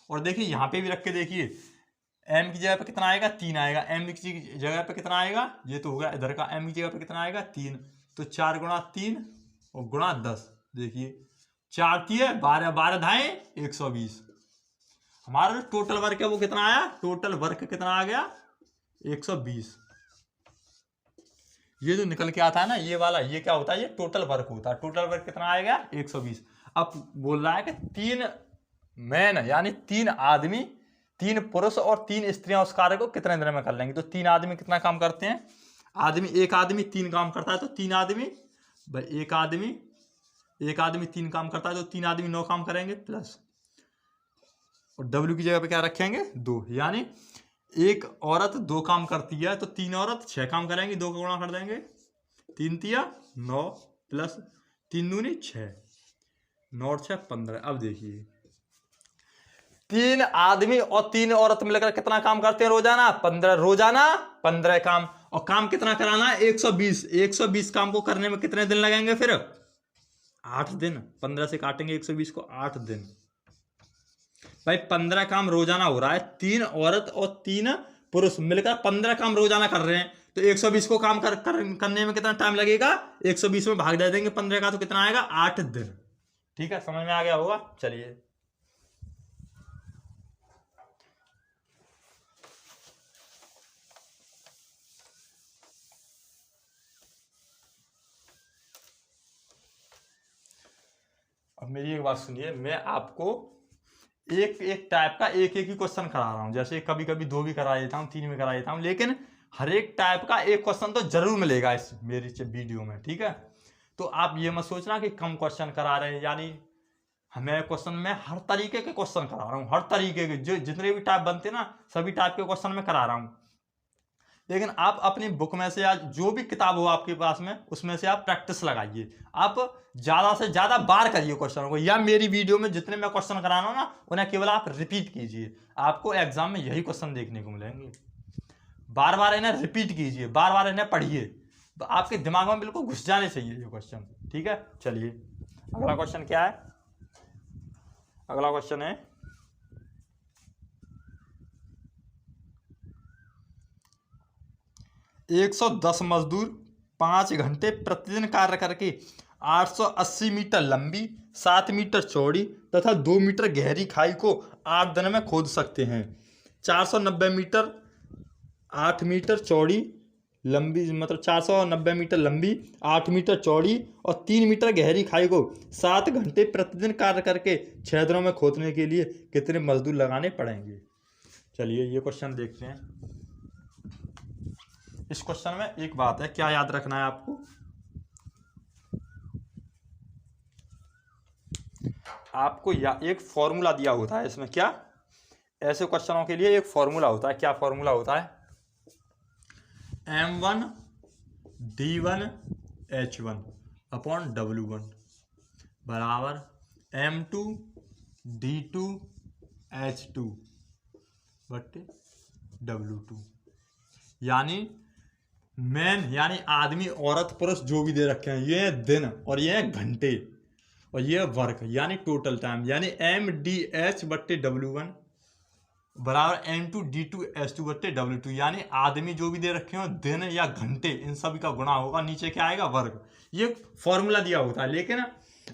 और देखिए यहाँ पे भी रख के देखिए, m की जगह पे कितना आएगा? 3 आएगा, m की जगह पे कितना आएगा? ये तो हो गया इधर का, m की जगह पे कितना आएगा? 3, तो 4 गुणा 3 और गुणा 10, देखिए 4 3 12, 12 धाएं 120। हमारा जो टोटल वर्क है वो कितना आया? टोटल वर्क कितना आ गया? 120। ये जो निकल के आता है ना ये वाला, ये क्या होता है? ये टोटल वर्क होता है। टोटल वर्क कितना आएगा? 120। अब बोल रहा है कि 3 मैन यानी 3 आदमी, 3 पुरुष और 3 स्त्रियां उस कार्य को कितने दिन में कर लेंगे? तो 3 आदमी कितना काम करते हैं? एक आदमी 3 काम करता है, तो 3 आदमी भाई एक आदमी 3 काम करता है, तो 3 आदमी 9 काम करेंगे प्लस, और W की जगह पे क्या रखेंगे? 2, यानी एक औरत 2 काम करती है, तो 3 औरत 6 काम करेंगी, 2 का गुणा कर देंगे, 3 तिया 9 प्लस 3 दूनी 6, 9 और 6 15। अब देखिए 3 आदमी और 3 औरत मिलकर कितना काम करते हैं रोजाना? 15, रोजाना 15 काम, और काम कितना कराना है? 120। 120 काम को करने में कितने दिन लगेंगे? फिर 8 दिन। 15 से काटेंगे 120 को, 8 दिन। भाई 15 काम रोजाना हो रहा है, 3 औरत और 3 पुरुष मिलकर 15 काम रोजाना कर रहे हैं, तो 120 को काम करने में कितना टाइम लगेगा? 120 में भाग दे देंगे 15 का, तो कितना आएगा? 8 दिन। ठीक है, समझ में आ गया होगा। चलिए अब मेरी एक बात सुनिए, मैं आपको एक एक टाइप का एक ही क्वेश्चन करा रहा हूं। जैसे कभी कभी 2 भी करा देता हूं, 3 भी करा देता हूं, लेकिन हर एक टाइप का एक क्वेश्चन तो जरूर मिलेगा इस मेरी वीडियो में। ठीक है, तो आप ये मत सोचना कि कम क्वेश्चन करा रहे हैं, यानी हमें क्वेश्चन में हर तरीके के क्वेश्चन करा रहा हूँ, हर तरीके के जो जितने भी टाइप बनते हैं ना, सभी टाइप के क्वेश्चन में करा रहा हूँ। लेकिन आप अपनी बुक में से या जो भी किताब हो आपके पास में, उसमें से आप प्रैक्टिस लगाइए। आप ज़्यादा से ज़्यादा बार करिए क्वेश्चनों को, या मेरी वीडियो में जितने मैं क्वेश्चन करा रहा हूँ ना, उन्हें केवल आप रिपीट कीजिए। आपको एग्जाम में यही क्वेश्चन देखने को मिलेंगे। बार बार इन्हें रिपीट कीजिए, बार बार इन्हें पढ़िए, तो आपके दिमाग में बिल्कुल घुस जाने चाहिए ये क्वेश्चन। ठीक है, चलिए अगला क्वेश्चन क्या है? अगला क्वेश्चन है 110 मजदूर 5 घंटे प्रतिदिन कार्य करके 880 मीटर लंबी, 7 मीटर चौड़ी तथा 2 मीटर गहरी खाई को 8 दिन में खोद सकते हैं। 490 मीटर 8 मीटर चौड़ी लंबी, मतलब 490 मीटर लंबी, 8 मीटर चौड़ी और 3 मीटर गहरी खाई को 7 घंटे प्रतिदिन कार्य करके 6 दिनों में खोदने के लिए कितने मजदूर लगाने पड़ेंगे? चलिए ये क्वेश्चन देखते हैं। इस क्वेश्चन में एक बात है, क्या याद रखना है आपको? आपको एक फॉर्मूला दिया होता है इसमें। क्या? ऐसे क्वेश्चनों के लिए एक फॉर्मूला होता है। क्या फॉर्मूला होता है? M1 D1 H1 upon W1 बराबर M2 D2 H2 बट्टे W2। यानी मैन यानी आदमी, औरत, पुरुष जो भी दे रखे हैं, ये दिन और ये घंटे और ये वर्क यानी टोटल टाइम, यानी MDH बट्टे W1 बराबर M2 D2 H2 बट्टे W2। यानी आदमी जो भी दे रखे हो, दिन या घंटे, इन सभी का गुणा होगा, नीचे क्या आएगा? वर्ग। ये फॉर्मूला दिया होता है, लेकिन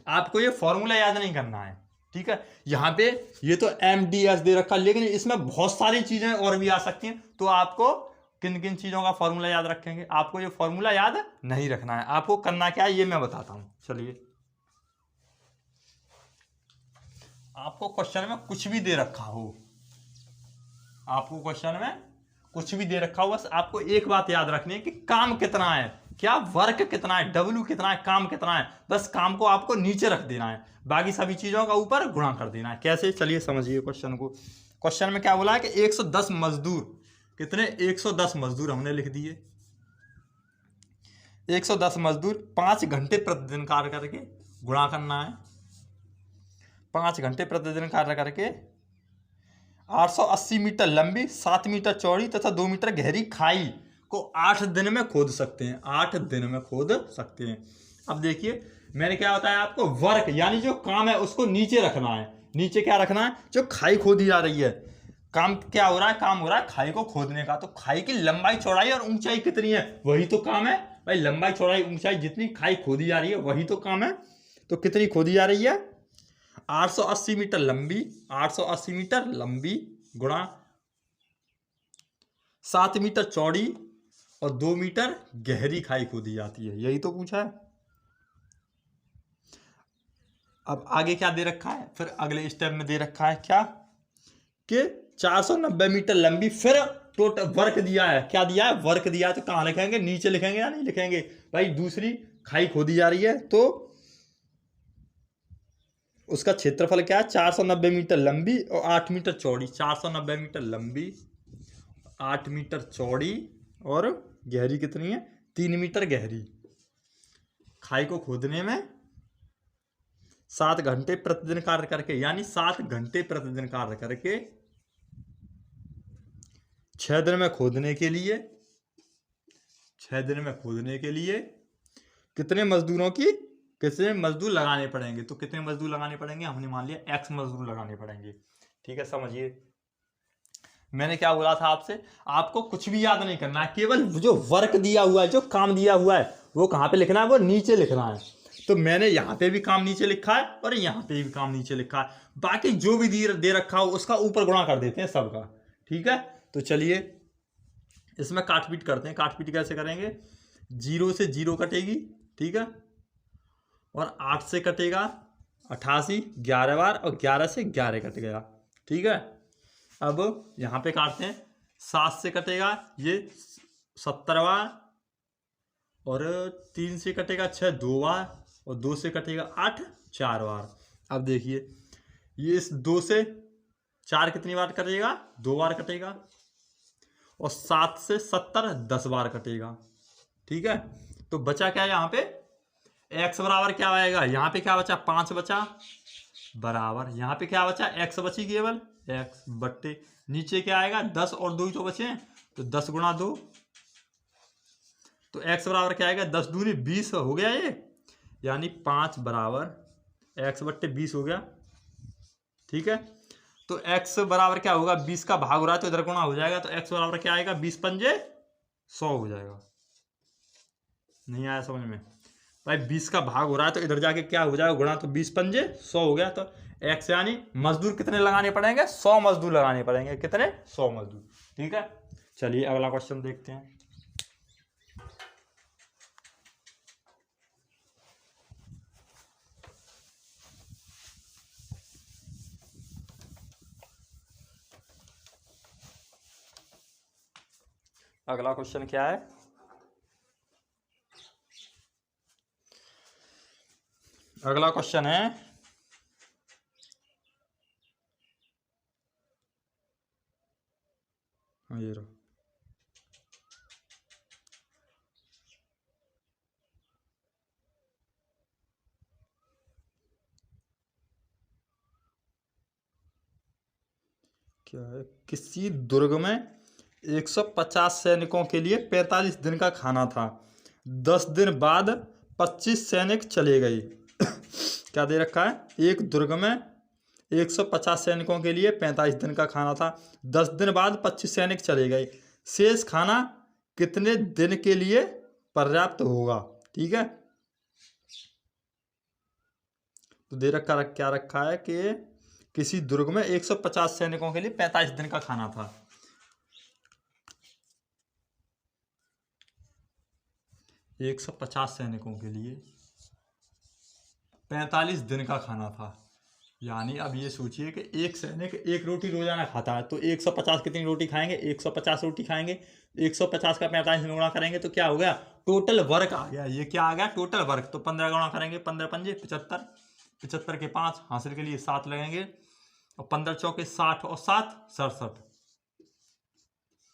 आपको ये फॉर्मूला याद नहीं करना है। ठीक है, यहाँ पे ये तो MDH दे रखा, लेकिन इसमें बहुत सारी चीजें और भी आ सकती हैं, तो आपको किन किन चीजों का फॉर्मूला याद रखेंगे? आपको ये फॉर्मूला याद नहीं रखना है। आपको करना क्या है ये मैं बताता हूं। चलिए, आपको क्वेश्चन में कुछ भी दे रखा हो, आपको क्वेश्चन में कुछ भी दे रखा हो, बस आपको एक बात याद रखनी है कि काम कितना है, क्या वर्क कितना है, W कितना है, काम कितना है। बस काम को आपको नीचे रख देना है, बाकी सभी चीजों का ऊपर गुणा कर देना है। कैसे? चलिए समझिए क्वेश्चन को। क्वेश्चन में क्या बोला है कि 110 मजदूर, कितने? 110 मजदूर हमने लिख दिए। 110 मजदूर 5 घंटे प्रतिदिन कार्य करके गुणा करना है। 5 घंटे प्रतिदिन कार्य करके 880 मीटर लंबी, 7 मीटर चौड़ी तथा 2 मीटर गहरी खाई को 8 दिन में खोद सकते हैं। 8 दिन में खोद सकते हैं। अब देखिए, मैंने क्या बताया आपको? वर्क यानी जो काम है उसको नीचे रखना है। नीचे क्या रखना है? जो खाई खोदी जा रही है। काम क्या हो रहा है? काम हो रहा है खाई को खोदने का। तो खाई की लंबाई, चौड़ाई और ऊंचाई कितनी है, वही तो काम है भाई। लंबाई, चौड़ाई, ऊंचाई, जितनी खाई खोदी जा रही है वही तो काम है। तो कितनी खोदी जा रही है? 880 मीटर लंबी, 880 मीटर लंबी गुणा 7 मीटर चौड़ी और 2 मीटर गहरी खाई खोदी जाती है। यही तो पूछा है। अब आगे क्या दे रखा है? फिर अगले स्टेप में दे रखा है क्या कि 490 मीटर लंबी, फिर टोटल वर्क दिया है। क्या दिया है? वर्क दिया है। तो कहाँ लिखेंगे? नीचे लिखेंगे या नहीं लिखेंगे भाई? दूसरी खाई खोदी जा रही है तो उसका क्षेत्रफल क्या है? 490 मीटर लंबी और 8 मीटर चौड़ी। 490 मीटर लंबी, 8 मीटर चौड़ी और गहरी कितनी है? 3 मीटर गहरी। खाई को खोदने में 7 घंटे प्रतिदिन कार्य करके, यानी 7 घंटे प्रतिदिन कार्य करके 6 दिन में खोदने के लिए, 6 दिन में खोदने के लिए कितने मजदूर लगाने पड़ेंगे? तो कितने मजदूर लगाने पड़ेंगे? हमने मान लिया X मजदूर लगाने पड़ेंगे। ठीक है, समझिए। मैंने क्या बोला था आपसे, आपको कुछ भी याद नहीं करना है, केवल जो वर्क दिया हुआ है, जो काम दिया हुआ है वो कहाँ पे लिखना है, वो नीचे लिखना है। तो मैंने यहाँ पे भी काम नीचे लिखा है और यहाँ पे भी काम नीचे लिखा है, बाकी जो भी दे रखा हो उसका ऊपर गुणा कर देते हैं सबका। ठीक है, तो चलिए इसमें काटपीट करते हैं। काटपीट कैसे करेंगे, 0 से 0 कटेगी, ठीक है, और 8 से कटेगा 88, 11 बार, और 11 से 11 कट गया। ठीक है, अब यहाँ पे काटते हैं, 7 से कटेगा ये 70 बार, और 3 से कटेगा 6 2 बार, और 2 से कटेगा 8 4 बार। अब देखिए ये इस 2 से 4 कितनी बार कटेगा, 2 बार कटेगा, और 7 से 70 10 बार कटेगा। ठीक है, तो बचा क्या यहाँ पे, x बराबर क्या आएगा, यहाँ पे क्या बचा, 5 बचा, बराबर यहाँ पे क्या बचा, x बची केवल, x बट्टे नीचे क्या आएगा, 10 और 2 ही तो बचे हैं, तो 10 गुणा 2, तो x बराबर क्या आएगा, 10 दूनी 20 हो गया ये, यानी 5 बराबर x बट्टे 20 हो गया। ठीक है, तो x बराबर क्या होगा, 20 का भाग हो रहा है तो इधर गुणा हो जाएगा, तो x बराबर क्या आएगा, 20 पंजे 100 हो जाएगा। नहीं आया समझ में भाई, 20 का भाग हो रहा है तो इधर जाके क्या हो जाएगा, गुणा, तो 20 पंजे 100 हो गया। तो x यानी मजदूर कितने लगाने पड़ेंगे, 100 मजदूर लगाने पड़ेंगे, कितने, 100 मजदूर। ठीक है, चलिए अगला क्वेश्चन देखते हैं। अगला क्वेश्चन क्या है, अगला क्वेश्चन है, ये रहा, क्या है, किसी दुर्ग में 150 सैनिकों के लिए 45 दिन का खाना था, 10 दिन बाद 25 सैनिक चले गए। क्या दे रखा है, एक दुर्ग में 150 सैनिकों के लिए 45 दिन का खाना था, 10 दिन बाद 25 सैनिक चले गए, शेष खाना कितने दिन के लिए पर्याप्त होगा। ठीक है, तो दे रखा क्या रखा है कि किसी दुर्ग में 150 सैनिकों के लिए 45 दिन का खाना था, 150 सैनिकों के लिए 45 दिन का खाना था। यानी अब ये सोचिए कि एक सैनिक एक रोटी रोजाना खाता है, तो 150 कितनी रोटी खाएंगे, 150 रोटी खाएंगे, 150 का 45 गुणा करेंगे तो क्या हो गया, टोटल वर्क आ गया, ये क्या आ गया, टोटल वर्क। तो 15 गुणा करेंगे, 15 पंजे 75, 75 के 5 हासिल के लिए 7 लगेंगे, और 15 चौके 60 और 7 67,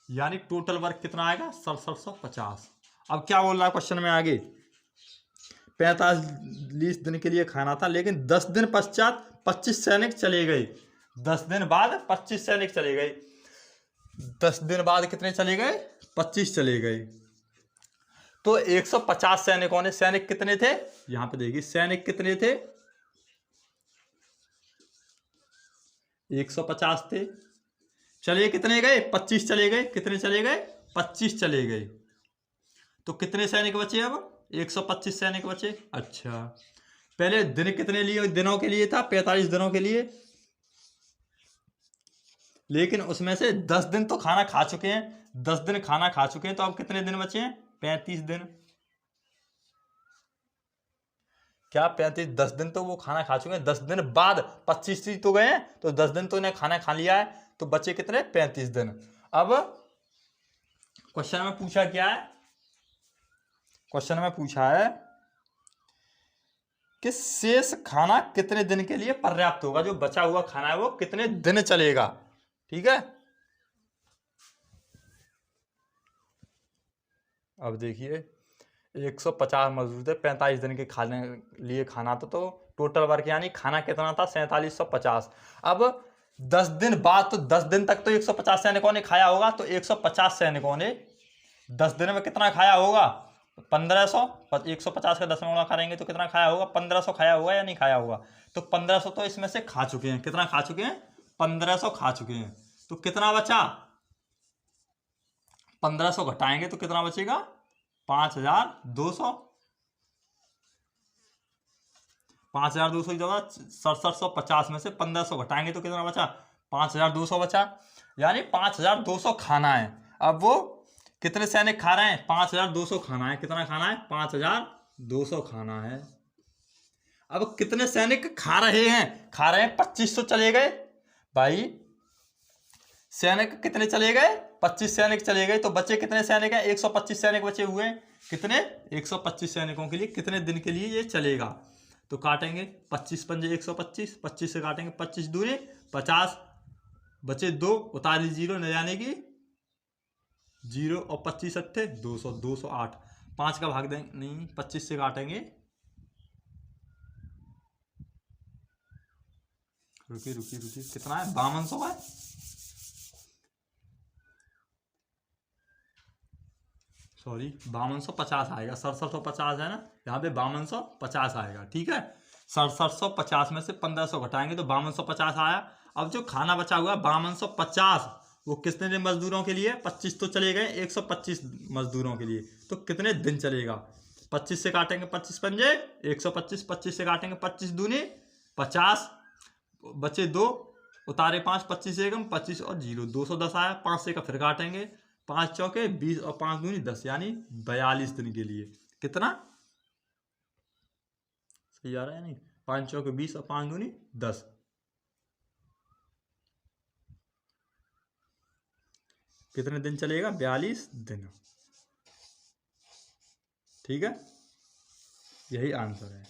यानी टोटल वर्क कितना आएगा, 6750। अब क्या बोल रहा है क्वेश्चन में आगे, 45 दिन के लिए खाना था, लेकिन 10 दिन पश्चात 25 सैनिक चले गए, 10 दिन बाद 25 सैनिक चले गए, 10 दिन बाद कितने चले गए, 25 चले गए। तो 150 सैनिकों ने, सैनिक कितने थे, यहां पे देखिए सैनिक कितने थे, 150 थे, चले कितने गए, 25 चले गए, कितने चले गए, 25 चले गए, तो कितने सैनिक बचे, अब 125 सैनिक बचे। अच्छा, पहले दिन कितने लिए, दिनों के लिए था, 45 दिनों के लिए, लेकिन उसमें से 10 दिन तो खाना खा चुके हैं, 10 दिन खाना खा चुके हैं, तो अब कितने दिन बचे हैं, 35 दिन। क्या 35, 10 दिन तो वो खाना खा चुके हैं, 10 दिन बाद 25 ही तो गए हैं, तो 10 दिन तो इन्हें खाना खा लिया है, तो बचे कितने, 35 दिन। अब क्वेश्चन में पूछा क्या है, क्वेश्चन में पूछा है कि शेष खाना कितने दिन के लिए पर्याप्त होगा, जो बचा हुआ खाना है वो कितने दिन चलेगा। ठीक है, अब देखिए 150 मजदूर थे, 45 दिन के खाने लिए खाना था, तो टोटल वर्क यानी खाना कितना था, 4750। अब 10 दिन बाद, तो 10 दिन तक तो 150 सैनिकों ने खाया होगा, तो 150 सैनिकों ने 10 दिन में कितना खाया होगा, 1500, 150 का 10 में गुणा करेंगे तो कितना खाया होगा, 1500 खाया होगा या नहीं खाया होगा, तो 1500 तो इसमें से खा चुके हैं, कितना खा चुके हैं, 1500 खा चुके हैं, तो कितना बचा, 1500 घटाएंगे तो कितना बचेगा? 5200। 5200 की जगह 6750 में से 1500 घटाएंगे तो कितना बचा? 5200 बचा। यानी 5200 खाना है। अब वो कितने सैनिक खा रहे हैं? 5200 खाना है। कितना खाना है? 5200 खाना है। अब कितने सैनिक खा रहे हैं? खा रहे हैं 2500 चले गए भाई। सैनिक कितने चले गए? 25 सैनिक चले गए। तो बचे कितने सैनिक हैं? 125 सैनिक बचे हुए हैं। कितने? 125 सैनिकों के लिए कितने दिन के लिए ये चलेगा? तो काटेंगे 25 पंजे 125, 25 से काटेंगे 25 दूनी 50, बचे 2, उतारी 0 न जाने की 0 और 25 अट्ठे 200, 208। 5 का भाग देंगे नहीं, 25 से काटेंगे। रुकी रुकी रुकी, कितना है? 5200 का है। सॉरी 5250 आएगा। 6750 है ना, यहाँ पे 5250 आएगा। ठीक है, 6750 में से 1500 घटाएंगे तो 5250 आया। अब जो खाना बचा हुआ 5250, वो कितने दिन मजदूरों के लिए? 25 तो चले गए, 125 मजदूरों के लिए। तो कितने दिन चलेगा? 25 से काटेंगे 25 पंजे 125, 25 से काटेंगे 25 दूनी 50, बचे 2, उतारे 5, 25 एकम 25 और 0, 210 आया। 5 से का फिर काटेंगे, 5 चौके 20 और 5 दूनी 10, यानी 42 दिन के लिए। कितना सही आ रहा है? नहीं, 5 चौके 20 और 5 दूनी 10, कितने दिन चलेगा? 42 दिन। ठीक है, यही आंसर है।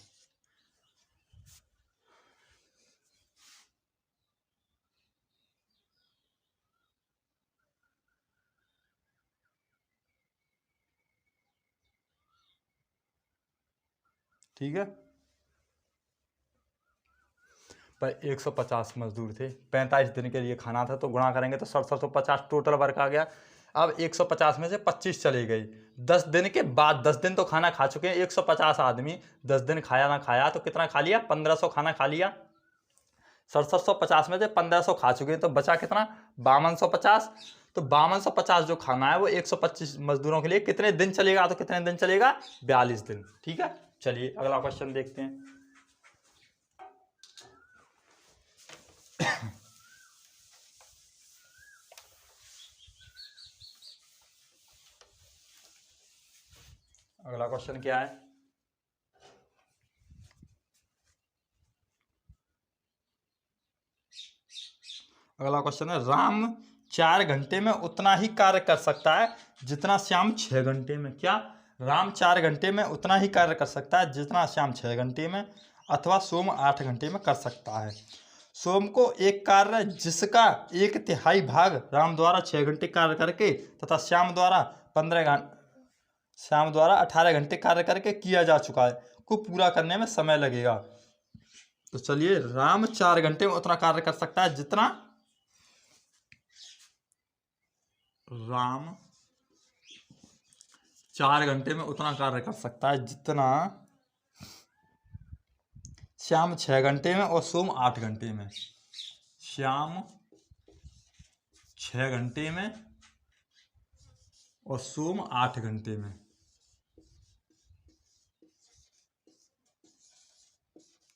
ठीक है, पर 150 मजदूर थे, 45 दिन के लिए खाना था, तो गुणा करेंगे तो 6750 टोटल वर्क आ गया। अब 150 में से 25 चले गई। 10 दिन के बाद, 10 दिन तो खाना खा चुके हैं 150 आदमी। 10 दिन खाया ना खाया तो कितना खा लिया? 1500 खाना खा लिया। 6750 में से 1500 खा चुके हैं, तो बचा कितना? 5250। तो 5250 जो खाना है वो 125 मजदूरों के लिए कितने दिन चलेगा? तो कितने दिन चलेगा? 42 दिन। ठीक है, चलिए अगला क्वेश्चन देखते हैं। अगला क्वेश्चन क्या है? अगला क्वेश्चन है, राम 4 घंटे में उतना ही कार्य कर सकता है जितना श्याम 6 घंटे में। क्या? राम 4 घंटे में उतना ही कार्य कर सकता है जितना श्याम 6 घंटे में, अथवा सोम 8 घंटे में कर सकता है। सोम को एक कार्य जिसका 1/3 भाग राम द्वारा 6 घंटे कार्य करके तथा श्याम द्वारा 18 घंटे कार्य करके किया जा चुका है को पूरा करने में समय लगेगा। तो चलिए, राम 4 घंटे में उतना कार्य कर सकता है जितना राम 4 घंटे में उतना कार्य कर सकता है जितना श्याम 6 घंटे में और सोम 8 घंटे में। श्याम 6 घंटे में और सोम 8 घंटे में।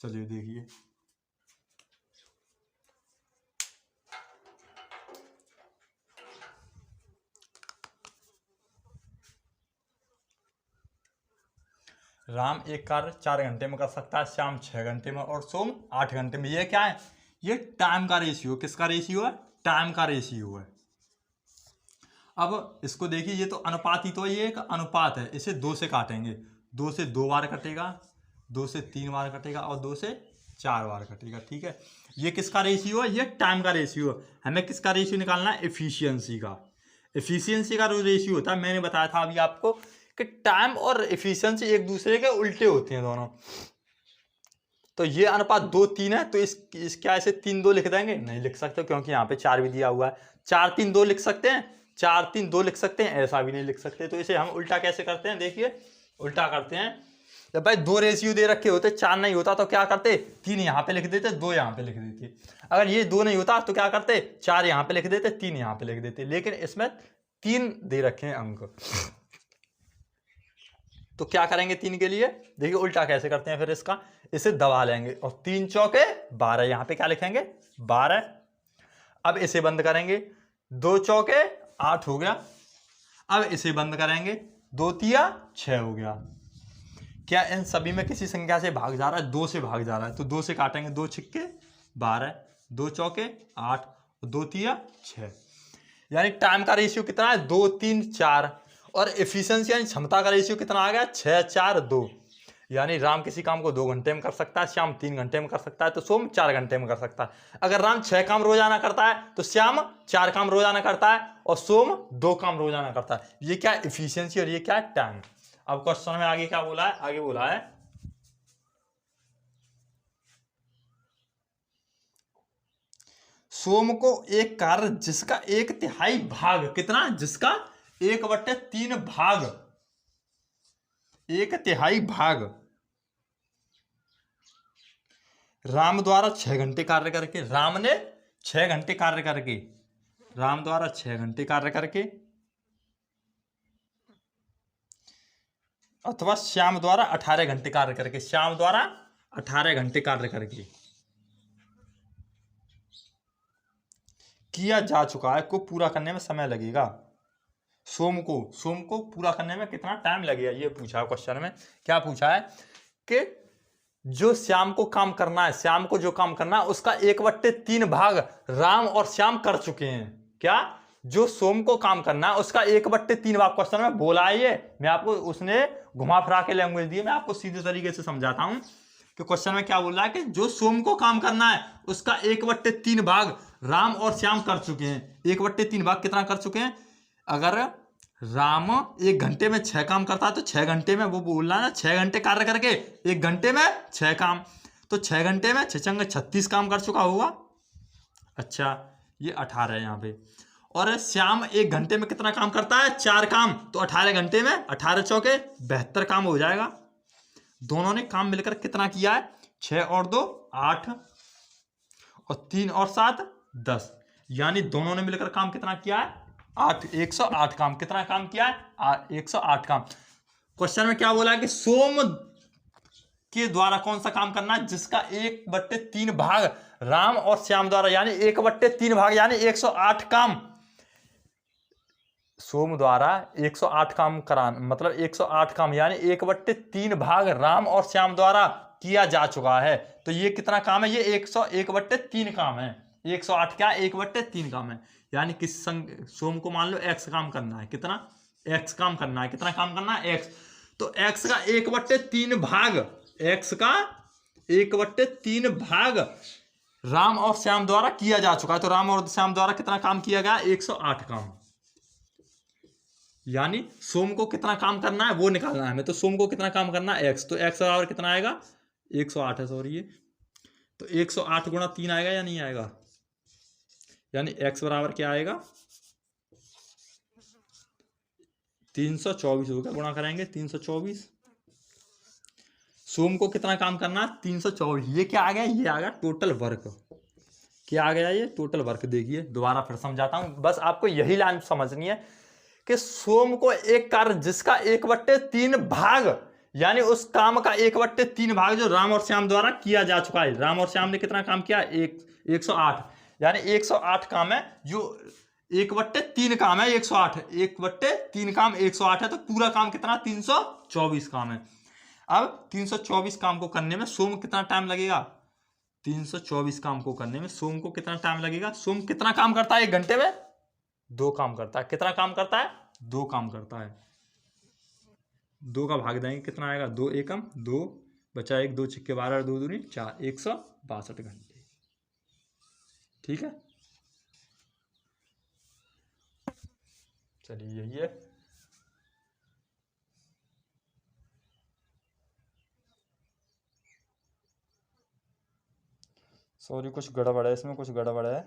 चलिए देखिए, राम एक कार्य 4 घंटे में कर सकता है, श्याम 6 घंटे में और सोम 8 घंटे में। ये क्या है? ये टाइम का रेशियो। किसका रेशियो है? टाइम का रेशियो है। अब इसको देखिए, ये तो अनुपात ही तो है, ये एक अनुपात है। इसे 2 से काटेंगे, 2 से 2 बार कटेगा, 2 से 3 बार कटेगा और 2 से 4 बार कटेगा। ठीक है, ये किसका रेशियो है? ये टाइम का रेशियो है। हमें किसका रेशियो निकालना है? एफिशिएंसी का। एफिशिएंसी का जो रेशियो होता है, मैंने बताया था अभी आपको कि टाइम और एफिशिएंसी एक दूसरे के उल्टे होते हैं दोनों। तो ये अनुपात 2:3 है, तो इस क्या ऐसे 3:2 लिख देंगे? नहीं लिख सकते, क्योंकि यहाँ पे 4 भी दिया हुआ है। 4:3:2 लिख सकते हैं? 4:3:2 लिख सकते हैं? ऐसा भी नहीं लिख सकते। तो इसे हम उल्टा कैसे करते हैं? देखिए, उल्टा करते हैं। जब भाई 2 रेशियो दे रखे होते, 4 नहीं होता तो क्या करते? 3 यहाँ पे लिख देते, 2 यहाँ पे लिख देते। अगर ये 2 नहीं होता तो क्या करते? 4 यहाँ पे लिख देते, 3 यहाँ पे लिख देते। लेकिन इसमें 3 दे रखे हैं अंक। तो क्या करेंगे 3 के लिए, देखिए उल्टा कैसे करते हैं फिर इसका, इसे दबा लेंगे और 3 चौके 12, यहां पे क्या लिखेंगे 12। अब इसे बंद करेंगे, 2 चौके 8 हो गया। अब इसे बंद करेंगे, 2 तिया 6 हो गया। क्या इन सभी में किसी संख्या से भाग जा रहा है, 2 से भाग जा रहा है, तो 2 से काटेंगे, 2 छिक्के 12, 2 चौके 8, 2 तिया 6। यानी टाइम का रेशियो कितना है 2 3 4, और एफिशिएंसी यानी क्षमता का रेशियो कितना आ गया 6 4 2। यानी राम किसी काम को 2 घंटे में कर सकता है, श्याम 3 घंटे में कर सकता है, तो सोम 4 घंटे में कर सकता है। अगर राम 6 काम रोजाना करता है तो श्याम 4 काम रोजाना करता है और सोम 2 काम रोजाना करता है। ये क्या एफिशिएंसी और ये क्या टाइम। अब क्वेश्चन में आगे क्या बोला है, आगे बोला है सोम को एक कार्य जिसका 1/3 भाग, कितना, जिसका 1/3 भाग, 1/3 भाग राम द्वारा 6 घंटे कार्य करके, राम ने 6 घंटे कार्य करके, राम द्वारा 6 घंटे कार्य करके, अथवा श्याम द्वारा 18 घंटे कार्य करके, श्याम द्वारा 18 घंटे कार्य करके किया जा चुका है को पूरा करने में समय लगेगा। सोम को पूरा करने में कितना टाइम लगेगा, ये पूछा है क्वेश्चन में। क्या पूछा है कि जो श्याम को काम करना है, श्याम को जो काम करना है उसका 1/3 भाग राम और श्याम कर चुके हैं। क्या, जो सोम को काम करना है उसका 1/3 भाग, क्वेश्चन में बोला है ये, मैं आपको उसने घुमा फिरा के लैंग्वेज दी है, मैं आपको सीधे तरीके से समझाता हूं कि क्वेश्चन में क्या बोल रहा है कि जो सोम को काम करना है उसका 1/3 भाग राम और श्याम कर चुके हैं। 1/3 भाग कितना कर चुके हैं, अगर राम 1 घंटे में 6 काम करता है तो 6 घंटे में, वो बोल रहा है ना 6 घंटे कार्य करके 1 घंटे में 6 काम, तो 6 घंटे में 6 चंगे 36 काम कर चुका होगा। अच्छा, ये 18 है यहाँ पे। और श्याम 1 घंटे में कितना काम करता है, 4 काम, तो 18 घंटे में 18 चौके 72 काम हो जाएगा। दोनों ने काम मिलकर कितना किया है, 6 और 2 8 और 3 और 7 10, यानी दोनों ने मिलकर काम कितना किया है 108 काम। कितना काम किया है 108 काम। क्वेश्चन में क्या बोला है कि सोम के द्वारा कौन सा काम करना है, जिसका 1/3 भाग राम और श्याम द्वारा, यानी 1/3 भाग यानी 108 काम सोम द्वारा 108 काम कराना, मतलब 108 काम यानी 1/3 भाग राम और श्याम द्वारा किया जा चुका है। तो ये कितना काम है, ये 101/3 काम है। 108 क्या, 1/3 काम है। यानी किस सोम को मान लो x काम करना है, कितना x काम करना है, कितना काम करना है x, तो x का 1/3 भाग, x का 1/3 भाग राम और श्याम द्वारा किया जा चुका है। तो राम और श्याम द्वारा कितना काम किया गया, 108 काम। यानी सोम को कितना काम करना है वो निकालना है हमें। तो सोम को कितना काम करना है x, तो x बराबर कितना आएगा 108 है, सॉरी ये, तो 108 गुणा 3 आएगा या नहीं आएगा, यानी x बराबर क्या आएगा 324 होगा, गुणा करेंगे 324। सोम को कितना काम करना है 324, ये क्या आ गया, ये आ गया टोटल वर्क। क्या आ गया, ये टोटल वर्क। देखिए दोबारा फिर समझाता हूं, बस आपको यही लाइन समझनी है कि सोम को एक कार्य जिसका 1/3 भाग, यानी उस काम का 1/3 भाग जो राम और श्याम द्वारा किया जा चुका है। राम और श्याम ने कितना काम किया, 108, यानी 108 काम है, जो 1/3 काम है 108, 1/3 काम 108 है, तो पूरा काम कितना 324 काम है। अब 324 काम को करने में सोम कितना टाइम लगेगा, 324 काम को करने में सोम को कितना टाइम लगेगा। सोम कितना काम करता है 1 घंटे में, 2 काम करता है। कितना काम करता है, 2 काम करता है। 2 का भाग देंगे कितना आएगा, 2 एकम 2 बचा 1, 2 छिक्के 12 2 दूनी 4, 162 घंटे। ठीक है, चलिए यही है। सॉरी कुछ गड़बड़ है इसमें, कुछ गड़बड़ है।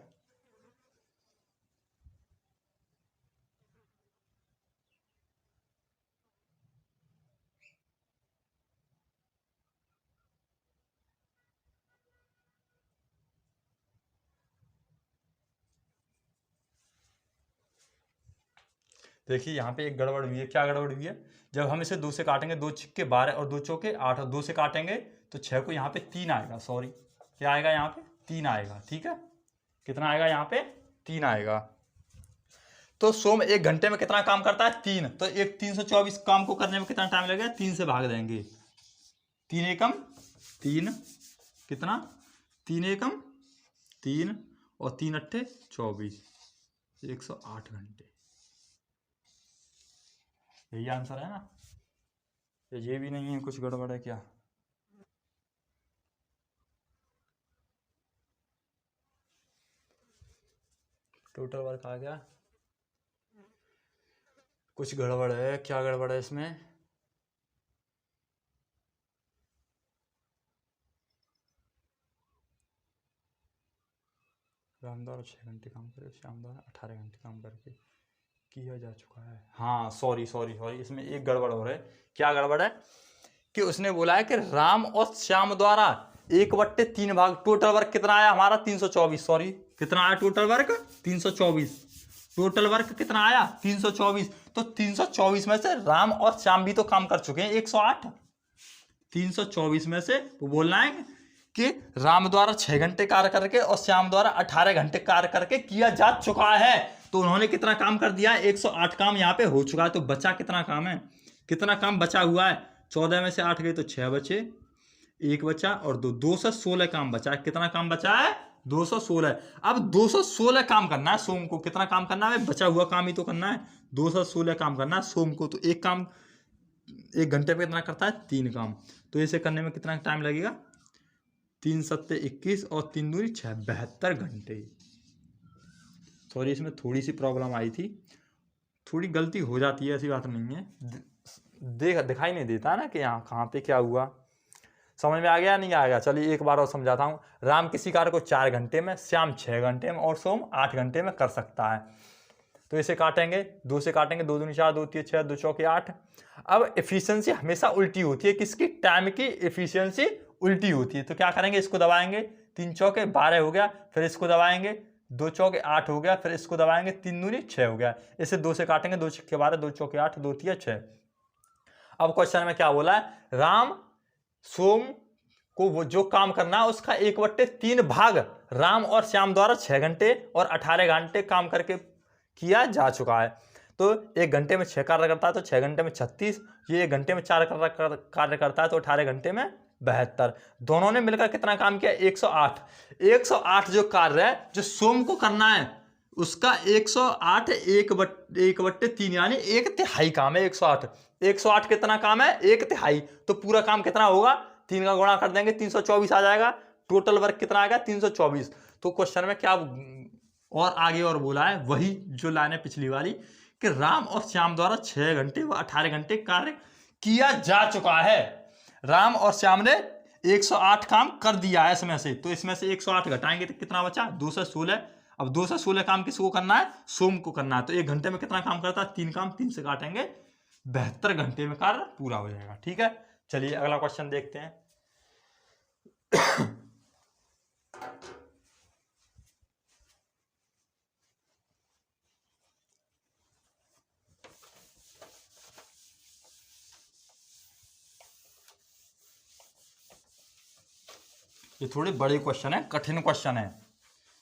देखिए यहाँ पे एक गड़बड़ हुई है। क्या गड़बड़ हुई है? जब हम इसे 2 से काटेंगे, 2 छिक्के 12 और 2 चौके 8 और 2 से काटेंगे तो 6 को यहाँ पे 3 आएगा। सॉरी, क्या आएगा यहाँ पे? 3 आएगा। ठीक है, कितना आएगा यहाँ पे? 3 आएगा। तो सोम 1 घंटे में कितना काम करता है? 3। तो एक 324 काम को करने में कितना टाइम लगेगा? 3 से भाग देंगे। 3 एकम 3, कितना? 3 एकम 3 और 3 अट्ठे 24, 108 घंटे। यही आंसर है ना? ये भी नहीं है, कुछ गड़बड़ है क्या? टोटल वर्क आ गया, कुछ गड़बड़ है। क्या गड़बड़ है इसमें? राम द्वारा 6 घंटे काम करे, श्याम द्वारा 18 घंटे काम करके किया जा चुका है। हाँ, सॉरी, इसमें एक गड़बड़ हो रहा है। क्या गड़बड़ है? कि उसने बोला है कि राम और श्याम द्वारा 1/3 भाग, टोटल वर्क कितना आया हमारा? 324। सॉरी, कितना आया टोटल वर्क? 324। टोटल वर्क कितना आया? 324। तो 324 में से राम और श्याम भी तो काम कर चुके हैं 108। 324 में से वो बोलना है कि राम द्वारा 6 घंटे कार्य करके और श्याम द्वारा 18 घंटे कार्य करके किया जा चुका है। तो उन्होंने कितना काम कर दिया? 108 काम यहाँ पे हो चुका है। तो बचा कितना काम है? कितना काम बचा हुआ है? 14 में से 8 गए तो 6 बचे, 1 बचा और 216 काम बचा है। कितना काम बचा है? 216। अब 216 काम करना है सोम को। कितना काम करना है? बचा हुआ काम ही तो करना है। 216 काम करना है सोम को। तो एक काम 1 घंटे में कितना करता है? 3 काम। तो इसे करने में कितना टाइम लगेगा? 3 सत्ते 21 और 3 दूनी 6, 72 घंटे। सॉरी, इसमें थोड़ी सी प्रॉब्लम आई थी, थोड़ी गलती हो जाती है, ऐसी बात नहीं है। दिखाई नहीं देता ना कि यहाँ कहाँ पे क्या हुआ। समझ में आ गया? नहीं आएगा? चलिए एक बार और समझाता हूँ। राम किसी कार्य को 4 घंटे में, श्याम 6 घंटे में और सोम 8 घंटे में कर सकता है। तो इसे काटेंगे, 2 से काटेंगे, 2 दूनी 4, 2 तीन 6, 2 चौके 8। अब एफिशिएंसी हमेशा उल्टी होती है। किसकी? टाइम की एफिशिएंसी उल्टी होती है। तो क्या करेंगे? इसको दबाएंगे, 3 चौके 12 हो गया, फिर इसको दबाएंगे, 2 चौके 8 हो गया, फिर इसको दबाएंगे, 3 दूनी 6 हो गया। इसे 2 से काटेंगे, 2 छक्के 12, 2 चौके 8, 2 तीन 6। अब क्वेश्चन में क्या बोला है? राम सोम को वो जो काम करना है उसका 1/3 भाग राम और श्याम द्वारा 6 घंटे और 18 घंटे काम करके किया जा चुका है। तो 1 घंटे में 6 कार्य करता है तो 6 घंटे में 36, ये 1 घंटे में 4 कार्य करता है तो 18 घंटे में 72। दोनों ने मिलकर कितना काम किया? 108। 108 जो कार्य है जो सोम को करना है उसका 108 1/3 यानी 1/3 काम है। 108 108 कितना काम है? 1/3। तो पूरा काम कितना होगा? 3 का गुणा कर देंगे, 324 आ जाएगा। टोटल वर्क कितना आएगा? 324। तो क्वेश्चन में क्या और आगे और बोला है? वही जो लाइन है पिछली वाली कि राम और श्याम द्वारा 6 घंटे व 18 घंटे कार्य किया जा चुका है। राम और श्याम ने 108 काम कर दिया है इसमें से। तो इसमें से 108 घटाएंगे तो कितना बचा? 216। अब 216 काम किसको करना है? सोम को करना है। तो 1 घंटे में कितना काम करता है? 3 काम। 3 से काटेंगे, 72 घंटे में कार्य पूरा हो जाएगा। ठीक है, चलिए अगला क्वेश्चन देखते हैं। ये थोड़े बड़े क्वेश्चन है, कठिन क्वेश्चन है,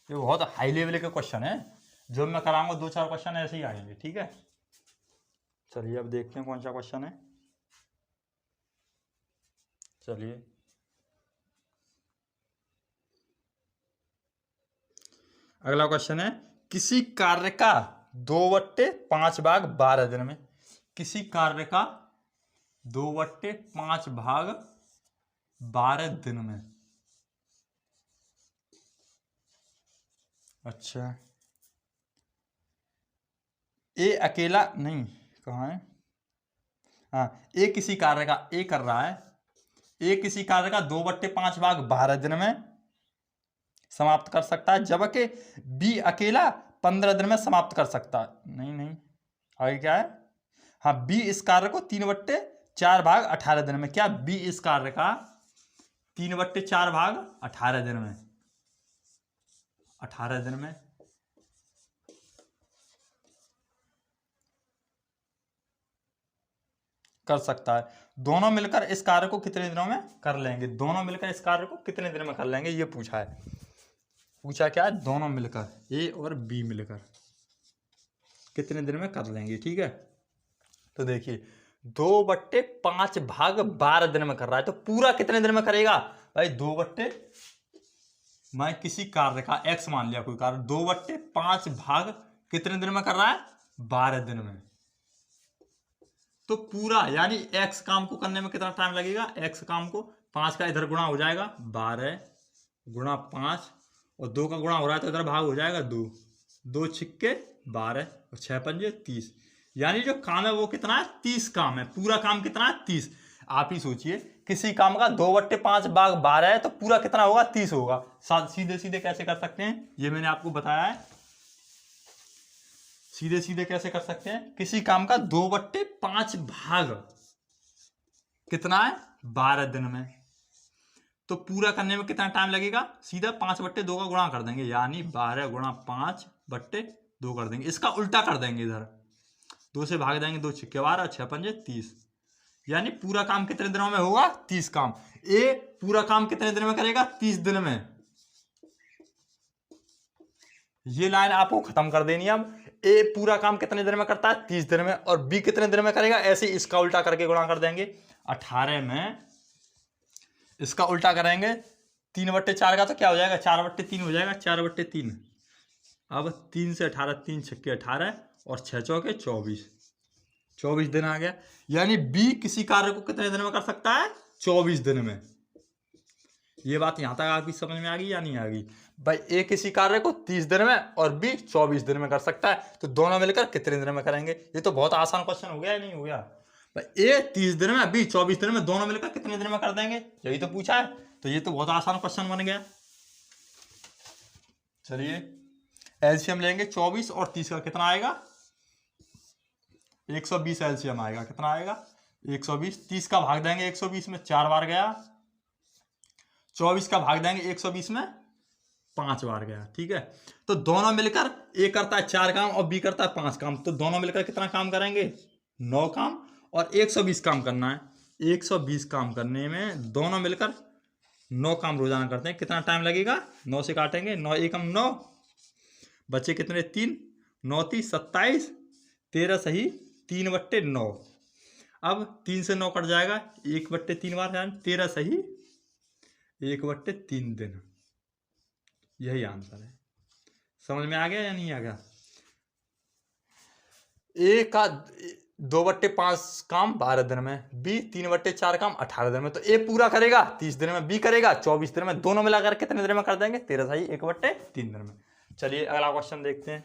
ये बहुत हाई लेवल के क्वेश्चन है। जो मैं कराऊंगा 2-4 क्वेश्चन ऐसे ही आएंगे। ठीक है, चलिए अब देखते हैं कौन सा क्वेश्चन है। चलिए अगला क्वेश्चन है, किसी कार्य का 2/5 भाग 12 दिन में। किसी कार्य का 2/5 भाग 12 दिन में। अच्छा, ए अकेला नहीं, कहाँ है? हाँ, ए किसी कार्य का, ए कर रहा है, ए किसी कार्य का 2/5 भाग 12 दिन में समाप्त कर सकता है, जबकि बी अकेला 15 दिन में समाप्त कर सकता है। नहीं, आगे क्या है? हाँ, बी इस कार्य को 3/4 भाग 18 दिन में। क्या बी इस कार्य का 3/4 भाग 18 दिन में, 18 दिन में कर सकता है। दोनों मिलकर इस कार्य को कितने दिनों में कर लेंगे, दोनों मिलकर इस कार्य को कितने दिन में कर लेंगे, ये पूछा है। पूछा क्या है, दोनों मिलकर ए और बी मिलकर कितने दिन में कर लेंगे। ठीक है, तो देखिए 2/5 भाग 12 दिन में कर रहा है, तो पूरा कितने दिन में करेगा भाई, 2/, मैं किसी कार्य का एक्स मान लिया कोई कार्य, 2/5 भाग कितने दिन में कर रहा है, 12 दिन में। तो पूरा यानी एक्स काम को करने में कितना टाइम लगेगा, एक्स काम को 5 का इधर गुणा हो जाएगा 12 गुणा 5 और 2 का गुणा हो रहा है तो इधर भाग हो जाएगा 2, 2 छिक्के 12 और 6 पंजे 30, यानी जो काम है वो कितना है, 30 काम है। पूरा काम कितना है, 30। आप ही सोचिए किसी काम का 2/5 भाग 12 है तो पूरा कितना होगा, 30 होगा। सीधे सीधे कैसे कर सकते हैं, ये मैंने आपको बताया है। सीधे सीधे कैसे कर सकते हैं, किसी काम का 2/5 भाग कितना है, 12 दिन में, तो पूरा करने में कितना टाइम लगेगा, सीधा 5/2 का गुणा कर देंगे, यानी 12 गुणा 5/2 कर देंगे। इसका उल्टा कर देंगे, इधर 2 से भाग देंगे, 2 छिक्के 12, 6 पंजे 30, यानी पूरा काम कितने दिनों में होगा, 30 काम। ए पूरा काम कितने दिन में करेगा, 30 दिन में। ये लाइन आपको खत्म कर देनी है। अब ए पूरा काम कितने दिन में करता है, 30 दिन में, और बी कितने दिन में करेगा, ऐसे इसका उल्टा करके गुणा कर देंगे। 18 में इसका उल्टा करेंगे, 3/4 का तो क्या हो जाएगा, 4/3 हो जाएगा, 4/3। अब 3 से 18, 3 छक्के 18 और 6 चौके 24, 24 दिन आ गया। यानी बी किसी कार्य को कितने दिन में कर सकता है, 24 दिन में। ये बात यहां तक आपकी समझ में आ गई या नहीं आ गई भाई, ए किसी कार्य को 30 दिन में और बी 24 दिन में कर सकता है, तो दोनों मिलकर कितने दिन में करेंगे। ये तो बहुत आसान क्वेश्चन हो गया या नहीं हो गया भाई, ए 30 दिन में बी 24 दिन में, दोनों मिलकर कितने दिन में कर देंगे, यही तो पूछा है। तो ये तो बहुत आसान क्वेश्चन बन गया। चलिए एलसीएम लेंगे, 24 और 30 का कितना आएगा, 120 एलसीएम आएगा, कितना आएगा 120। 30 का भाग देंगे 120 में 4 बार गया, 24 का भाग देंगे 120 में 5 बार गया। ठीक है, तो दोनों मिलकर ए करता है 4 काम और बी करता है 5 काम, तो दोनों मिलकर कितना काम करेंगे, 9 काम, और 120 काम करना है। 120 काम करने में दोनों मिलकर 9 काम रोजाना करते हैं, कितना टाइम लगेगा, 9 से काटेंगे, 9 एकम 9, बचे कितने 3, 9 3 27, 13 सही 3/9। अब 3 से 9 कट जाएगा, 1/3 बार, 13 सही 1/3 दिन। यही आंसर है। समझ में आ गया या नहीं आ गया। ए का 2/5 काम 12 दिन में, बी 3/4 काम 18 दिन में, तो ए पूरा करेगा 30 दिन में, बी करेगा 24 दिन में, दोनों मिलाकर कितने दिन में कर देंगे, 13 सही 1/3 दिन में। चलिए अगला क्वेश्चन देखते हैं।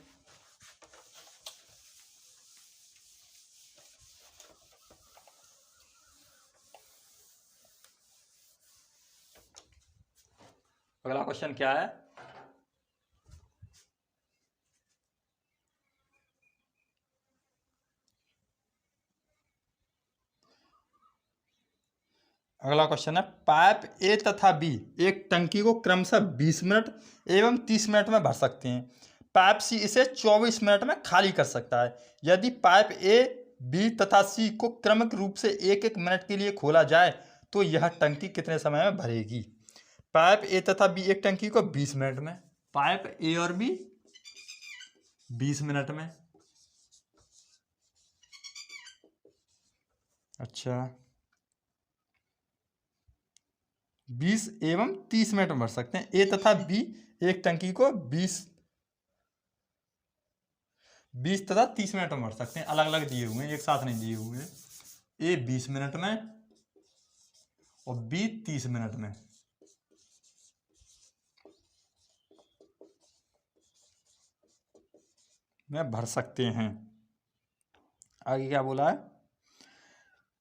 अगला क्वेश्चन क्या है, अगला क्वेश्चन है, पाइप ए तथा बी एक टंकी को क्रमशः 20 मिनट एवं 30 मिनट में भर सकते हैं। पाइप सी इसे 24 मिनट में खाली कर सकता है। यदि पाइप ए बी तथा सी को क्रमिक रूप से 1-1 मिनट के लिए खोला जाए तो यह टंकी कितने समय में भरेगी। पाइप ए तथा बी एक टंकी को 20 मिनट में, पाइप ए और बी 20 मिनट में। अच्छा 20 एवं 30 मिनट में भर सकते हैं। ए तथा बी एक टंकी को 20 तथा 30 मिनट में भर सकते हैं, अलग अलग दिए हुए हैं, एक साथ नहीं दिए हुए हैं। ए 20 मिनट में और बी 30 मिनट में भर सकते हैं। आगे क्या बोला है,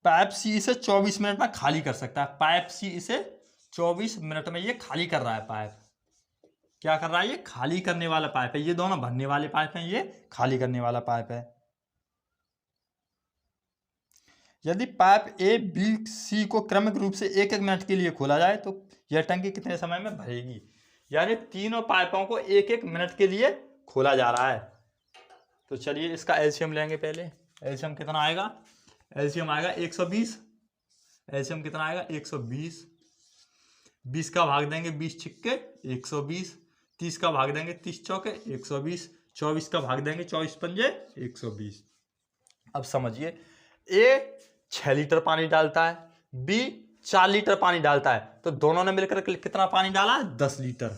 पाइप सी इसे 24 मिनट में खाली कर सकता है। पाइप सी इसे 24 मिनट में ये खाली कर रहा है। पाइप क्या कर रहा है, ये खाली करने वाला पाइप है। ये दोनों भरने वाले पाइप हैं, ये खाली करने वाला पाइप है। यदि पाइप ए बी सी को क्रमिक रूप से 1-1 मिनट के लिए खोला जाए तो यह टंकी कितने समय में भरेगी। यानी तीनों पाइपों को 1-1 मिनट के लिए खोला जा रहा है। तो चलिए इसका एलसीएम लेंगे। पहले एलसीएम कितना आएगा, एलसीएम आएगा 120, एलसीएम कितना आएगा 120, 20 का भाग देंगे 20 छिक्के 120, 30 का भाग देंगे 30 चौके 120, 24 का भाग देंगे 24 पंजे 120। अब समझिए, ए 6 लीटर पानी डालता है, बी 4 लीटर पानी डालता है, तो दोनों ने मिलकर कितना पानी डाला? 10 लीटर।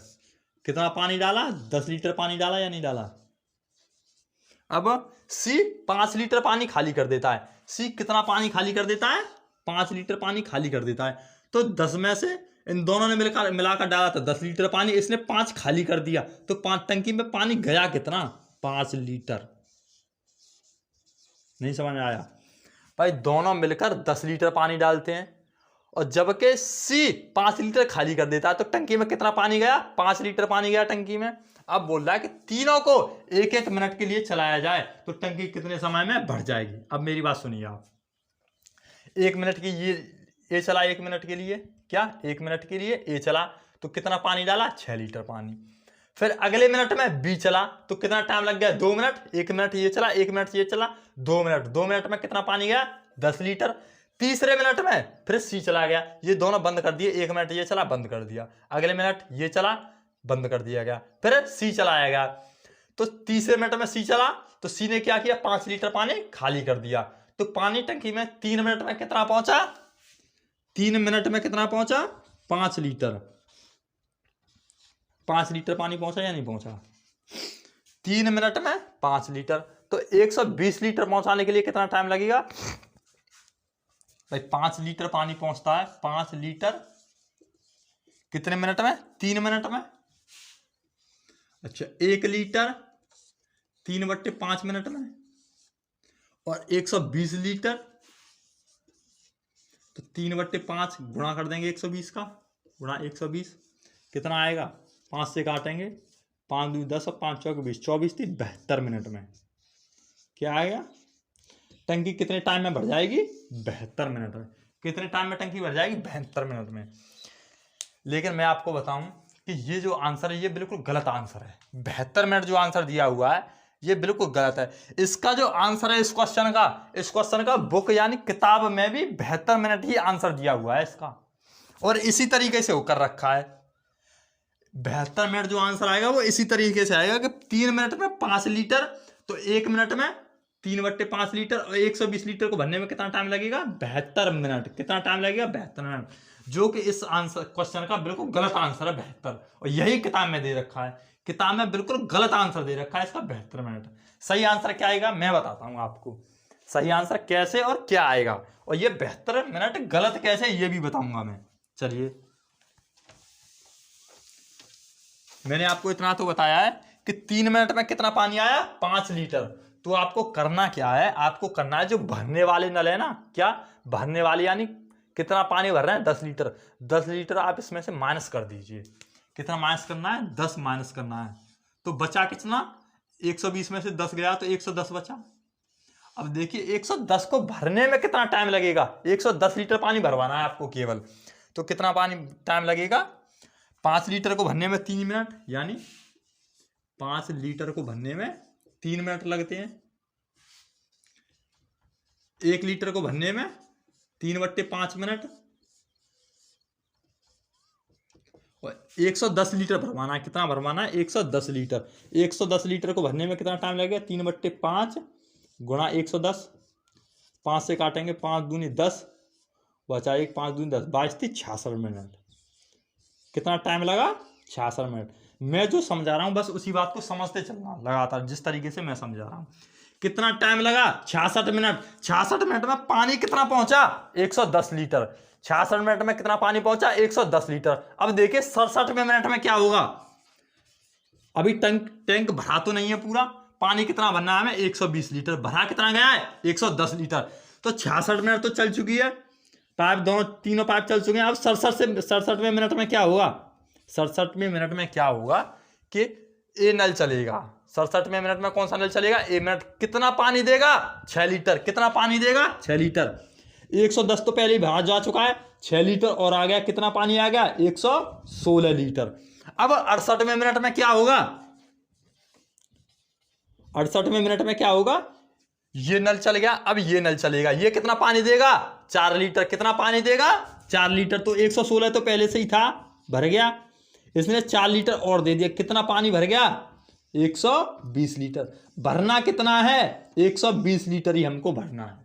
कितना पानी डाला? 10 लीटर पानी डाला या नहीं डाला? अब सी 5 लीटर पानी खाली कर देता है। सी कितना पानी खाली कर देता है? 5 लीटर पानी खाली कर देता है। तो 10 में से इन दोनों ने मिलाकर डाला था 10 लीटर पानी, इसने 5 खाली कर दिया, तो 5 टंकी में पानी गया कितना? 5 लीटर। नहीं समझ में आया भाई? दोनों मिलकर 10 लीटर पानी डालते हैं और जबकि सी 5 लीटर खाली कर देता है, तो टंकी में कितना पानी गया? 5 लीटर पानी गया टंकी में। अब बोल रहा है कि तीनों को 1-1 मिनट के लिए चलाया जाए तो टंकी कितने समय में भर जाएगी। अब मेरी बात सुनिए आप, 1 मिनट की ये चला, 1 मिनट के लिए क्या? 1 मिनट के लिए ए चला तो कितना पानी डाला? 6 लीटर पानी। फिर अगले मिनट में बी चला तो कितना टाइम लग गया? 2 मिनट। 1 मिनट ये चला, 1 मिनट ये चला, 2 मिनट। 2 मिनट में कितना पानी गया? 10 लीटर। तीसरे मिनट में फिर सी चला गया, ये दोनों बंद कर दिए। 1 मिनट ये चला, बंद कर दिया। अगले मिनट ये चला, बंद कर दिया गया। फिर सी चलाया गया, तो तीसरे मिनट में सी चला तो सी ने क्या किया? 5 लीटर पानी खाली कर दिया। तो पानी टंकी में 3 मिनट में कितना पहुंचा? 3 मिनट में कितना पहुंचा? 5 लीटर। 5 लीटर पानी पहुंचा या नहीं पहुंचा? 3 मिनट में 5 लीटर। तो 120 लीटर पहुंचाने के लिए कितना टाइम लगेगा भाई? 5 लीटर पानी पहुंचता है, 5 लीटर कितने मिनट में? 3 मिनट में। अच्छा, 1 लीटर 3/5 मिनट में, और 120 लीटर तो 3/5 गुणा कर देंगे 120 का, गुणा 120 कितना आएगा? 5 से काटेंगे, 5 दूनी 10 और 5 चौके 20, 24 थी 72 मिनट में क्या आएगा? टंकी कितने टाइम में भर जाएगी? 72 मिनट में। कितने टाइम में टंकी भर जाएगी? 72 मिनट में। लेकिन मैं आपको बताऊं कि ये जो आंसर है ये बिल्कुल गलत आंसर है। 72 मिनट जो आंसर दिया हुआ है ये बिल्कुल गलत है। इसका जो आंसर है इस क्वेश्चन का बुक यानी किताब में भी 72 मिनट ही आंसर दिया हुआ है इसका, और इसी तरीके से होकर रखा है। 72 मिनट जो आंसर आएगा वो इसी तरीके से आएगा कि 3 मिनट में 5 लीटर, तो 1 मिनट में 3/5 लीटर, और 120 लीटर को भरने में कितना टाइम लगेगा? 72 मिनट। कितना टाइम लगेगा? 72 मिनट, जो कि इस आंसर क्वेश्चन का बिल्कुल गलत आंसर है 72, और यही किताब में दे रखा है। किताब में बिल्कुल गलत आंसर दे रखा है इसका 72 मिनट। सही आंसर क्या आएगा मैं बताता हूं आपको, सही आंसर कैसे और क्या आएगा, और ये 72 मिनट गलत कैसे ये भी बताऊंगा मैं। चलिए, मैंने आपको इतना तो बताया है कि 3 मिनट में कितना पानी आया? 5 लीटर। तो आपको करना क्या है? आपको करना है जो भरने वाले नल है ना, क्या भरने वाले यानी कितना पानी भर रहे हैं? 10 लीटर। 10 लीटर आप इसमें से माइनस कर दीजिए। कितना माइनस करना है? 10 माइनस करना है। तो बचा कितना? 120 में से 10 गया तो 110 बचा। अब देखिए 110 को भरने में कितना टाइम लगेगा? 110 लीटर पानी भरवाना है आपको केवल, तो कितना पानी टाइम लगेगा? 5 लीटर को भरने में 3 मिनट, यानी 5 लीटर को भरने में 3 मिनट लगते हैं। 1 लीटर को भरने में 3/5 मिनट, और 110 लीटर भरवाना है। कितना भरवाना है? 110 लीटर। 110 लीटर को भरने में कितना टाइम लगेगा? 3/5 गुणा 110, 5 से काटेंगे, 5 दूनी 10 बचा 1, 5 दूनी 10, 22 थी 66 मिनट। कितना टाइम लगा? 66 मिनट। मैं जो समझा रहा हूं बस उसी बात को समझते चलना लगातार, जिस तरीके से मैं समझा रहा हूं। कितना टाइम लगा? 66 मिनट। 66 मिनट में पानी कितना पहुंचा? 110 लीटर। 66 मिनट में कितना पानी पहुंचा? 110 लीटर। अब देखिए 67 मिनट में क्या होगा? अभी टैंक भरा तो नहीं है पूरा, पानी कितना भरना है हमें? 120 लीटर। भरा कितना गया है? 110 लीटर। तो 66 मिनट तो चल चुकी है, पाइप दोनों तीनों पाइप चल चुके हैं। अब 67वें मिनट में क्या होगा? 67वें मिनट में क्या होगा कि ए नल चलेगा। 67वें मिनट में कौन सा नल चलेगा? A minute. कितना पानी देगा? 6 लीटर। कितना पानी देगा? 6 लीटर। 110 तो पहले ही भरा जा चुका है, 6 लीटर और आ गया, कितना पानी आ गया? 116 लीटर। अब 68वें मिनट में क्या होगा? 68वें मिनट में क्या होगा? ये नल चल गया, अब ये नल चलेगा, ये कितना पानी देगा 4 लीटर। कितना पानी देगा 4 लीटर। तो 116 तो पहले से ही था, भर गया। इसने 4 लीटर और दे दिया, कितना पानी भर गया 120 लीटर। भरना कितना है 120 लीटर ही हमको भरना है।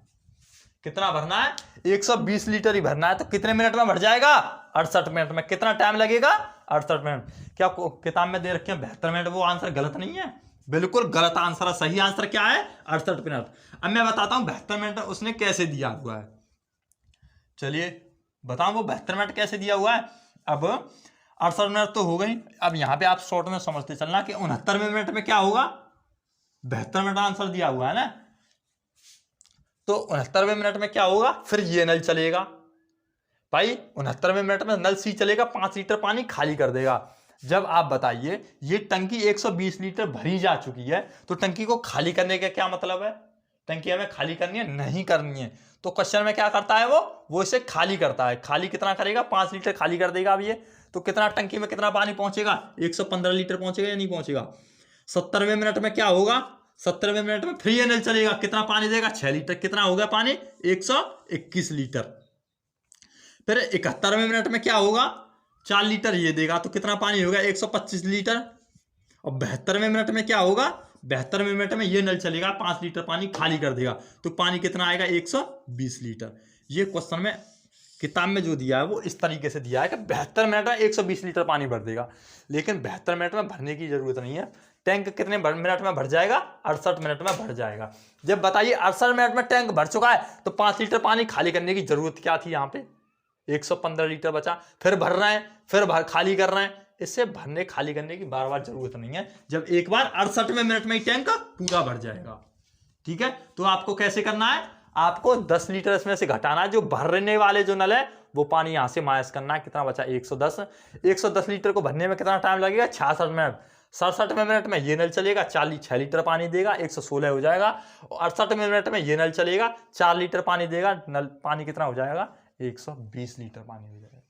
कितना भरना है 120 लीटर ही भरना है। तो कितने मिनट में भर जाएगा 68 मिनट में। कितना टाइम लगेगा 68 मिनट। क्या किताब में दे रखे हैं 72 मिनट, वो आंसर गलत नहीं है, बिल्कुल गलत आंसर है। सही आंसर क्या है 68 मिनट। अब मैं बताता हूं 72 मिनट उसने कैसे दिया हुआ है। चलिए बताओ वो 72 मिनट कैसे दिया हुआ है। अब 68 मिनट तो हो गई। अब यहां पे आप शॉर्ट में समझते चलना कि 69वें मिनट में क्या होगा 72 मिनट आंसर दिया हुआ है ना। तो 69वें मिनट में क्या होगा, फिर ये नल चलेगा भाई। 69वें मिनट में नल सी चलेगा, 5 लीटर पानी खाली कर देगा। जब आप बताइए ये टंकी 120 लीटर भरी जा चुकी है, तो टंकी को खाली करने का क्या मतलब है। टंकी हमें खाली करनी है नहीं करनी है। तो क्वेश्चन में क्या करता है वो इसे खाली करता है। खाली कितना करेगा 5 लीटर खाली कर देगा। अब ये तो कितना टंकी में कितना पानी पहुंचेगा 115 लीटर पहुंचेगा या नहीं पहुंचेगा। 70वें मिनट में क्या होगा 70वें मिनट में फिर ये नल चलेगा, कितना पानी देगा 6 लीटर। कितना होगा पानी 121 लीटर। फिर 71वें मिनट में क्या होगा 4 लीटर ये देगा, तो कितना पानी होगा 125 लीटर। और 72वें मिनट में क्या होगा 72वें मिनट में ये नल चलेगा, 5 लीटर पानी खाली कर देगा, तो पानी कितना आएगा 120 लीटर। ये क्वेश्चन में किताब में जो दिया है वो इस तरीके से दिया है कि 72 मिनट में 120 लीटर पानी भर देगा। लेकिन 72 मिनट में भरने की जरूरत नहीं है। टैंक कितने मिनट में भर जाएगा 68 मिनट में भर जाएगा। जब बताइए 68 मिनट में टैंक भर चुका है, तो 5 लीटर पानी खाली करने की जरूरत क्या थी। यहाँ पे 115 लीटर बचा, फिर भर रहे हैं, फिर खाली कर रहे हैं। इससे भरने खाली करने की बार बार जरूरत नहीं है। जब एक बार 68वें मिनट में ही टैंक पूरा भर जाएगा। ठीक है, तो आपको कैसे करना है, आपको 10 लीटर इसमें से घटाना है। जो भरने वाले जो नल है वो पानी यहां से माइनस करना है। कितना बचा 110 लीटर को भरने में कितना टाइम लगेगा 66 मिनट। 67वें मिनट में ये नल चलेगा, 6 लीटर पानी देगा, 116 हो जाएगा। और 68वें मिनट में ये नल चलेगा, 4 लीटर पानी देगा, नल पानी कितना हो जाएगा 120 लीटर पानी हो जाएगा।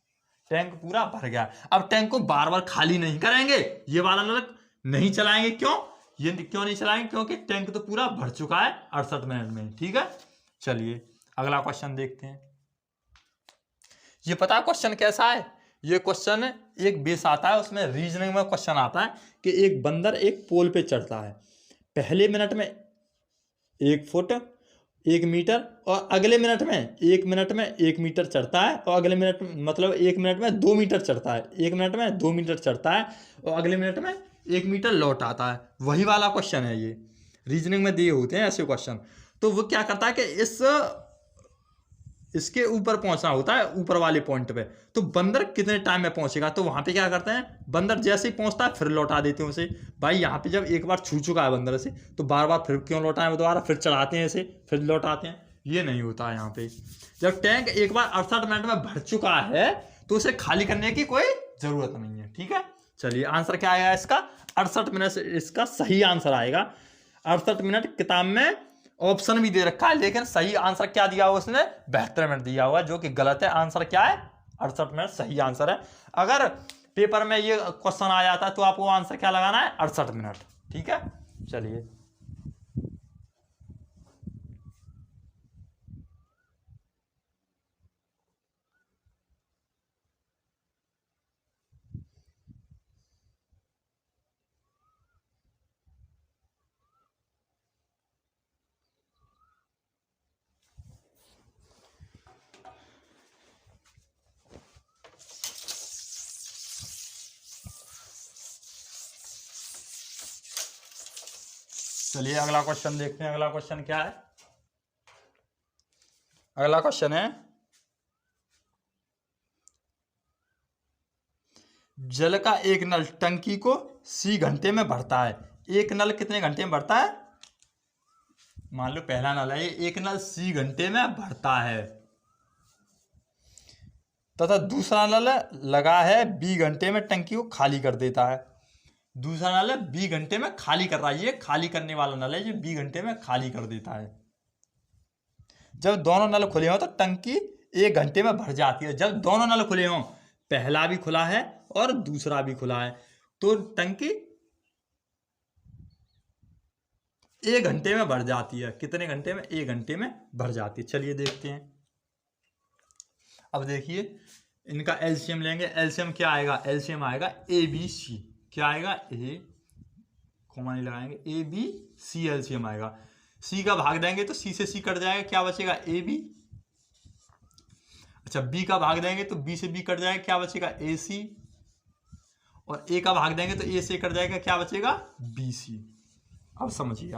टैंक पूरा भर गया। अब टैंक को बार बार खाली नहीं करेंगे, ये वाला नल नहीं चलाएंगे। क्यों ये क्यों नहीं चलाएंगे, क्योंकि टैंक तो पूरा भर चुका है 68 मिनट में। ठीक है, चलिए अगला क्वेश्चन देखते हैं। ये पता है क्वेश्चन कैसा है। ये क्वेश्चन एक बेस आता है, उसमें रीजनिंग में क्वेश्चन आता है कि एक बंदर एक पोल पे चढ़ता है। पहले मिनट में 1 फुट 1 मीटर, और अगले मिनट में 1 मिनट में 1 मीटर चढ़ता है, और अगले मिनट मतलब 1 मिनट में 2 मीटर चढ़ता है। 1 मिनट में 2 मीटर चढ़ता है, और अगले मिनट में 1 मीटर लौट आता है। वही वाला क्वेश्चन है ये। रीजनिंग में दिए होते हैं ऐसे क्वेश्चन। तो वो क्या करता है कि इसके ऊपर पहुंचना होता है, ऊपर वाले पॉइंट पे। तो बंदर कितने टाइम में पहुंचेगा, तो वहां पे क्या करते हैं बंदर जैसे ही पहुंचता है फिर लौटा देते हैं उसे। भाई यहाँ पे जब एक बार छू चुका है बंदर से, तो बार बार फिर क्यों लौटाएं, दोबारा फिर चढ़ाते हैं इसे, फिर लौटाते हैं। ये नहीं होता है यहाँ पे। जब टैंक एक बार 68 मिनट में भर चुका है, तो उसे खाली करने की कोई जरूरत नहीं है। ठीक है, चलिए आंसर क्या आएगा इसका 68 मिनट से इसका सही आंसर आएगा 68 मिनट। किताब में ऑप्शन भी दे रखा है, लेकिन सही आंसर क्या दिया हुआ उसने 72 मिनट दिया हुआ, जो कि गलत है। आंसर क्या है 68 मिनट सही आंसर है। अगर पेपर में ये क्वेश्चन आ जाता है तो आपको आंसर क्या लगाना है 68 मिनट। ठीक है, चलिए अगला क्वेश्चन देखते हैं। अगला क्वेश्चन क्या है, अगला क्वेश्चन है जल का एक नल टंकी को सी घंटे में भरता है। एक नल कितने घंटे में भरता है, मान लो पहला नल है, एक नल सी घंटे में भरता है, तथा दूसरा नल लगा है बी घंटे में टंकी को खाली कर देता है। दूसरा नल है बी घंटे में खाली कर रहा है, ये खाली करने वाला नल है, ये बी घंटे में खाली कर देता है। जब दोनों नल खुले हों तो टंकी 1 घंटे में भर जाती है। जब दोनों नल खुले हों, पहला भी खुला है और दूसरा भी खुला है, तो टंकी 1 घंटे में भर जाती है। कितने घंटे में? 1 घंटे में भर जाती है। चलिए देखते हैं। अब देखिए इनका एलसीएम लेंगे। एलसीएम क्या आएगा? एलसीएम आएगा ABC। क्या आएगा? ए कॉमा नहीं लगाएंगे, ABC एलसीएम आएगा। सी का भाग देंगे तो सी से सी कट जाएगा, क्या बचेगा? AB। अच्छा बी का भाग देंगे तो बी से बी कट जाएगा, क्या बचेगा? AC। और ए का भाग देंगे तो ए से कट जाएगा, क्या बचेगा? BC। अब समझिए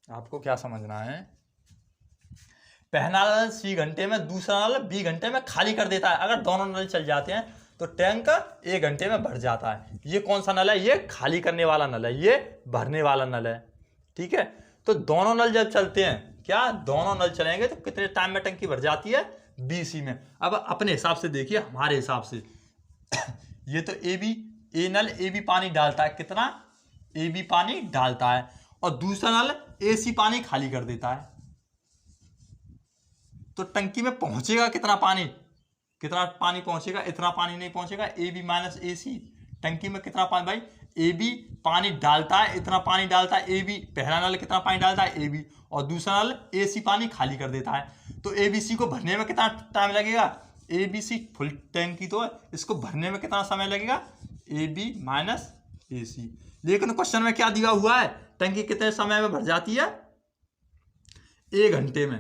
आपको क्या समझना है। पहला नल सी घंटे में, दूसरा नल बी घंटे में खाली कर देता है। अगर दोनों नल चल जाते हैं तो टैंक 1 घंटे में भर जाता है। ये कौन सा नल है? ये खाली करने वाला नल है, ये भरने वाला नल है। ठीक है, तो दोनों नल जब चलते हैं, क्या दोनों नल चलेंगे तो कितने टाइम में टंकी भर जाती है? BC में। अब अपने हिसाब से देखिए, हमारे हिसाब से ये तो ए नल AB पानी डालता है। कितना? AB पानी डालता है। और दूसरा नल AC पानी खाली कर देता है। तो टंकी में पहुंचेगा कितना पानी? कितना पानी पहुंचेगा? इतना पानी नहीं पहुंचेगा। AB minus AC। टंकी में कितना पानी भाई? AB पानी डालता है, इतना पानी डालता है AB। पहला नल कितना पानी डालता है? AB। और दूसरा नल AC पानी खाली कर देता है। तो ABC को भरने में कितना टाइम लगेगा? ABC फुल टैंकी तो है, इसको भरने में कितना समय लगेगा? AB minus AC। लेकिन क्वेश्चन में क्या दिया हुआ है? टंकी कितने समय में भर जाती है? 1 घंटे में।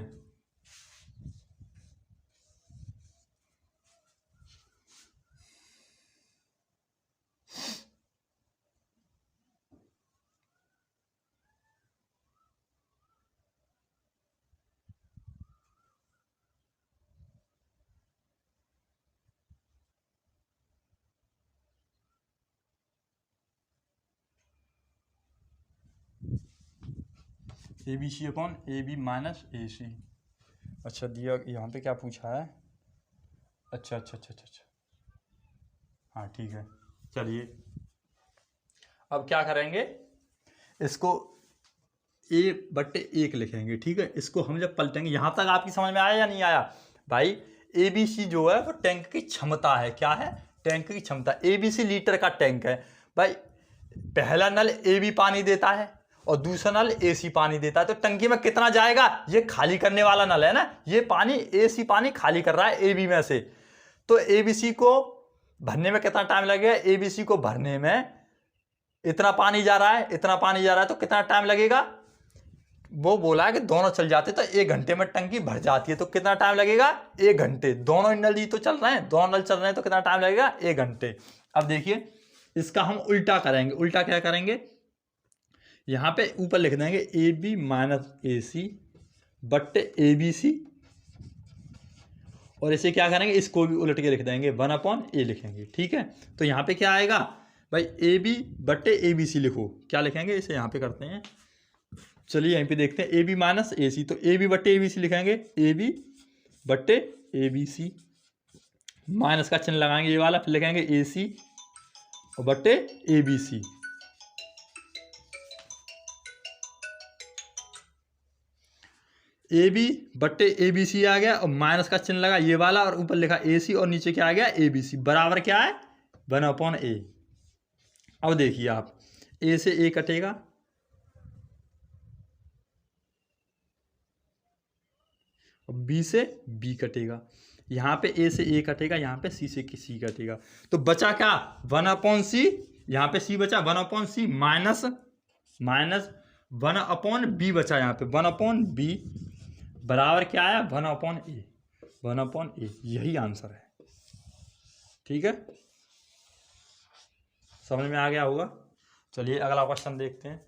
ABC upon AB minus AC। अच्छा दिया यहाँ पे क्या पूछा है? अच्छा, हाँ ठीक है। चलिए अब क्या करेंगे, इसको A/1 लिखेंगे। ठीक है, इसको हम जब पलटेंगे, यहाँ तक आपकी समझ में आया या नहीं आया भाई? ABC जो है वो टैंक की क्षमता है। क्या है? टैंक की क्षमता। ABC लीटर का टैंक है भाई। पहला नल AB पानी देता है और दूसरा नल AC पानी देता है। तो टंकी में कितना जाएगा? ये खाली करने वाला नल है ना, ये पानी AC पानी खाली कर रहा है AB में से। तो ABC को भरने में कितना टाइम लगेगा? ABC को भरने में इतना पानी जा रहा है, इतना पानी जा रहा है, तो कितना टाइम लगेगा? वो बोला है कि दोनों चल जाते तो 1 घंटे में टंकी भर जाती है। तो कितना टाइम लगेगा? 1 घंटे। दोनों नल ही तो चल रहे हैं, दोनों नल चल रहे हैं, तो कितना टाइम लगेगा? 1 घंटे। अब देखिए इसका हम उल्टा करेंगे। उल्टा क्या करेंगे? यहाँ पे ऊपर लिख देंगे AB माइनस AC बट्टे ABC। और इसे क्या करेंगे? इसको भी उलट के लिख देंगे, 1/A लिखेंगे। ठीक है, तो यहाँ पे क्या आएगा भाई? AB बट्टे ABC लिखो। क्या लिखेंगे? इसे यहाँ पे करते हैं। चलिए यहीं पे देखते हैं, AB माइनस AC। तो AB बट्टे ABC लिखेंगे, AB बट्टे ABC। माइनस का चिन्ह लगाएंगे ये वाला, फिर लिखेंगे AC और बट्टे ABC। AB बट्टे ABC आ गया और माइनस का चिन्ह लगा ये वाला, और ऊपर लिखा AC और नीचे क्या आ गया? ABC बराबर क्या है? 1/A। अब देखिए आप, A से A कटेगा और B से B कटेगा। यहाँ पे A से A कटेगा, यहाँ पे C से C कटेगा। तो बचा क्या? 1/C। यहाँ पे C बचा 1/C माइनस 1/B बचा। यहाँ पे 1/B बराबर क्या आया? 1/A। 1/A यही आंसर है। ठीक है, समझ में आ गया होगा। चलिए अगला क्वेश्चन देखते हैं।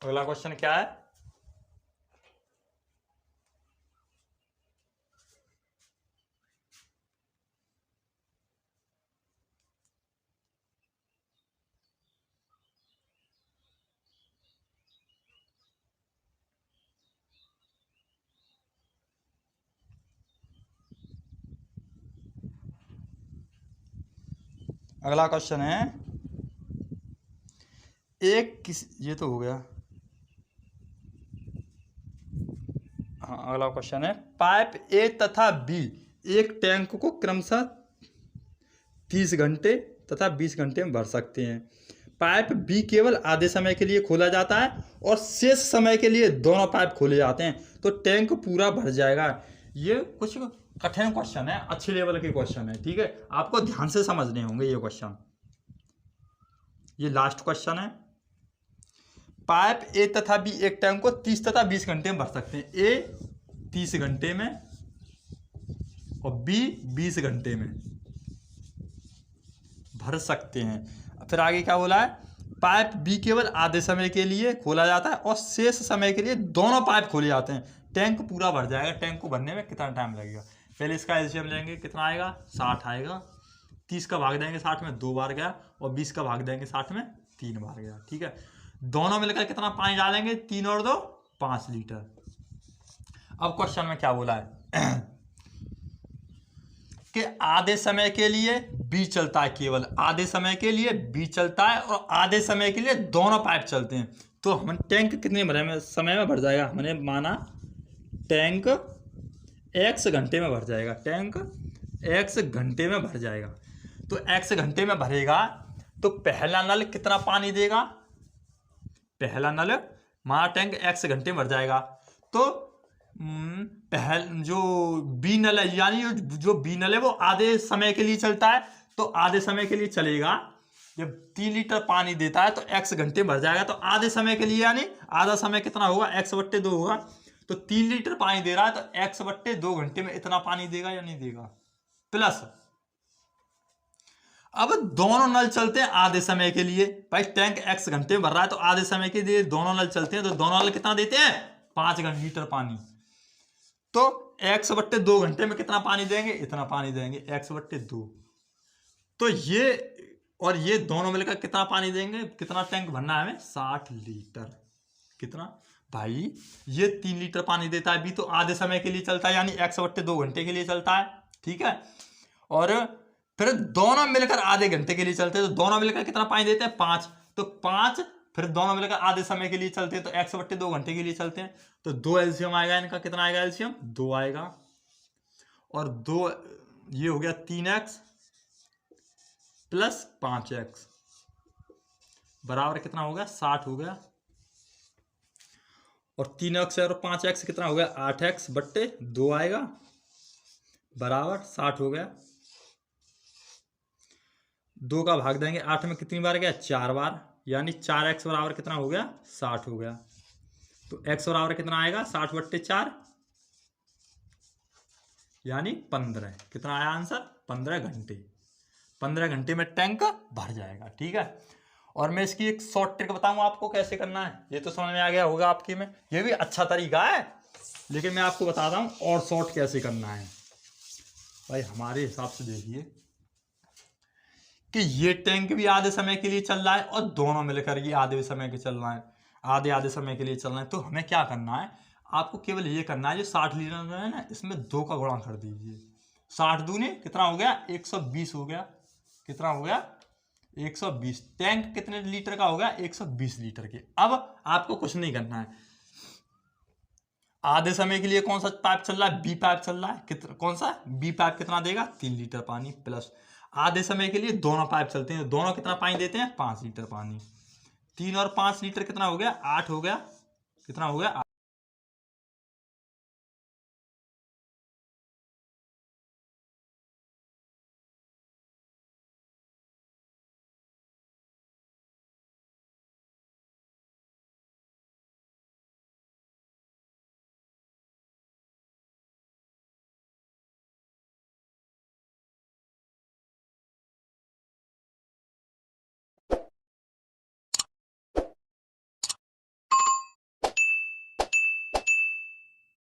अगला क्वेश्चन क्या है? अगला क्वेश्चन है एक किस ये तो हो गया। हाँ, अगला क्वेश्चन है, पाइप ए तथा बी एक टैंक को क्रमशः 30 घंटे तथा 20 घंटे में भर सकते हैं। पाइप बी केवल आधे समय के लिए खोला जाता है और शेष समय के लिए दोनों पाइप खोले जाते हैं, तो टैंक पूरा भर जाएगा। ये कुछ कठिन क्वेश्चन है, अच्छे लेवल के क्वेश्चन है, ठीक है, आपको ध्यान से समझने होंगे ये क्वेश्चन। ये लास्ट क्वेश्चन है, पाइप ए तथा बी एक टैंक को 30 तथा 20 घंटे में भर सकते हैं। ए 30 घंटे में और बी 20 घंटे में भर सकते हैं। फिर आगे क्या बोला है, पाइप बी केवल आधे समय के लिए खोला जाता है और शेष समय के लिए दोनों पाइप खोले जाते हैं, टैंक पूरा भर जाएगा। टैंक को भरने में कितना टाइम लगेगा? पहले इसका एलसीएम लेंगे, कितना आएगा? 60 आएगा। 30 का भाग देंगे 60 में, 2 बार गया, और 20 का भाग देंगे 60 में, 3 बार गया, ठीक है। दोनों मिलकर कितना पानी डालेंगे? 3 और 2 5 लीटर। अब क्वेश्चन में क्या बोला है कि आधे समय के लिए बी चलता है, केवल आधे समय के लिए बी चलता है और आधे समय के लिए दोनों पाइप चलते हैं, तो हम टैंक कितने समय में भर जाएगा? हमने माना टैंक x घंटे में भर जाएगा, टैंक x घंटे में भर जाएगा। तो x घंटे में भरेगा तो पहला नल कितना पानी देगा? पहला नल माना टैंक x घंटे में भर जाएगा, तो जो बी नल है, यानी जो बी नल है वो आधे समय के लिए चलता है, तो आधे समय के लिए चलेगा। जब 3 लीटर पानी देता है तो x घंटे भर जाएगा, तो आधे समय के लिए यानी आधा समय कितना होगा? x/2 होगा। तो 3 लीटर पानी दे रहा है तो x/2 घंटे में इतना पानी देगा या नहीं देगा? प्लस अब दोनों नल चलते हैं आधे समय के लिए, भाई टैंक x घंटे में भर रहा है तो आधे समय के लिए दोनों नल चलते हैं, तो दोनों नल कितना देते हैं? 5 लीटर पानी। तो x/2 घंटे में कितना पानी देंगे? इतना पानी देंगे, x/2। तो ये और ये दोनों मिलकर कितना पानी देंगे? कितना टैंक भरना है हमें? 60 लीटर। कितना भाई? ये 3 लीटर पानी देता है बी, तो आधे समय के लिए चलता है, यानी x/2 घंटे के लिए चलता है, ठीक है। और फिर दोनों मिलकर आधे घंटे के लिए चलते हैं, तो दोनों मिलकर कितना पानी देते हैं? 5। तो 5 फिर दोनों मिलकर आधे समय के लिए चलते हैं, तो x/2 घंटे के लिए चलते हैं, तो 2 एलसीएम आएगा इनका। कितना आएगा एलसीएम? 2 आएगा। और 2 ये हो गया 3x प्लस 5x बराबर कितना हो गया? 60 हो गया। और 3x और 5x कितना हो गया? 8x/2 आएगा बराबर 60 हो गया। 2 का भाग देंगे 8 में, कितनी बार गया? 4 बार, यानी 4x बराबर कितना हो गया? 60 हो गया। तो x बराबर कितना आएगा? 60/4 यानी 15। कितना आया आंसर? 15 घंटे। 15 घंटे में टैंक भर जाएगा, ठीक है। और मैं इसकी एक शॉर्ट ट्रिक बताऊंगा आपको कैसे करना है। ये तो समझ में आ गया होगा आपकी में, ये भी अच्छा तरीका है, लेकिन मैं आपको बताता हूँ और शॉर्ट कैसे करना है। भाई हमारे हिसाब से देखिए कि ये टैंक भी आधे समय के लिए चल रहा है और दोनों मिलकर ये आधे समय के चल रहा है, आधे समय के लिए चल रहा है। तो हमें क्या करना है? आपको केवल ये करना है, जो 60 लीटर है ना, इसमें 2 का गुणा कर दीजिए। 60 दूनी कितना हो गया? 120 हो गया। कितना हो गया? 120। टैंक कितने लीटर का हो गया? 120 लीटर के। अब आपको कुछ नहीं करना है, आधे समय के लिए कौन सा पाइप चल रहा है? बी पाइप चल रहा है। कौन सा? बी पाइप कितना देगा? 3 लीटर पानी, प्लस आधे समय के लिए दोनों पाइप चलते हैं, दोनों कितना पानी देते हैं? 5 लीटर पानी। 3 और 5 लीटर कितना हो गया? 8 हो गया। कितना हो गया?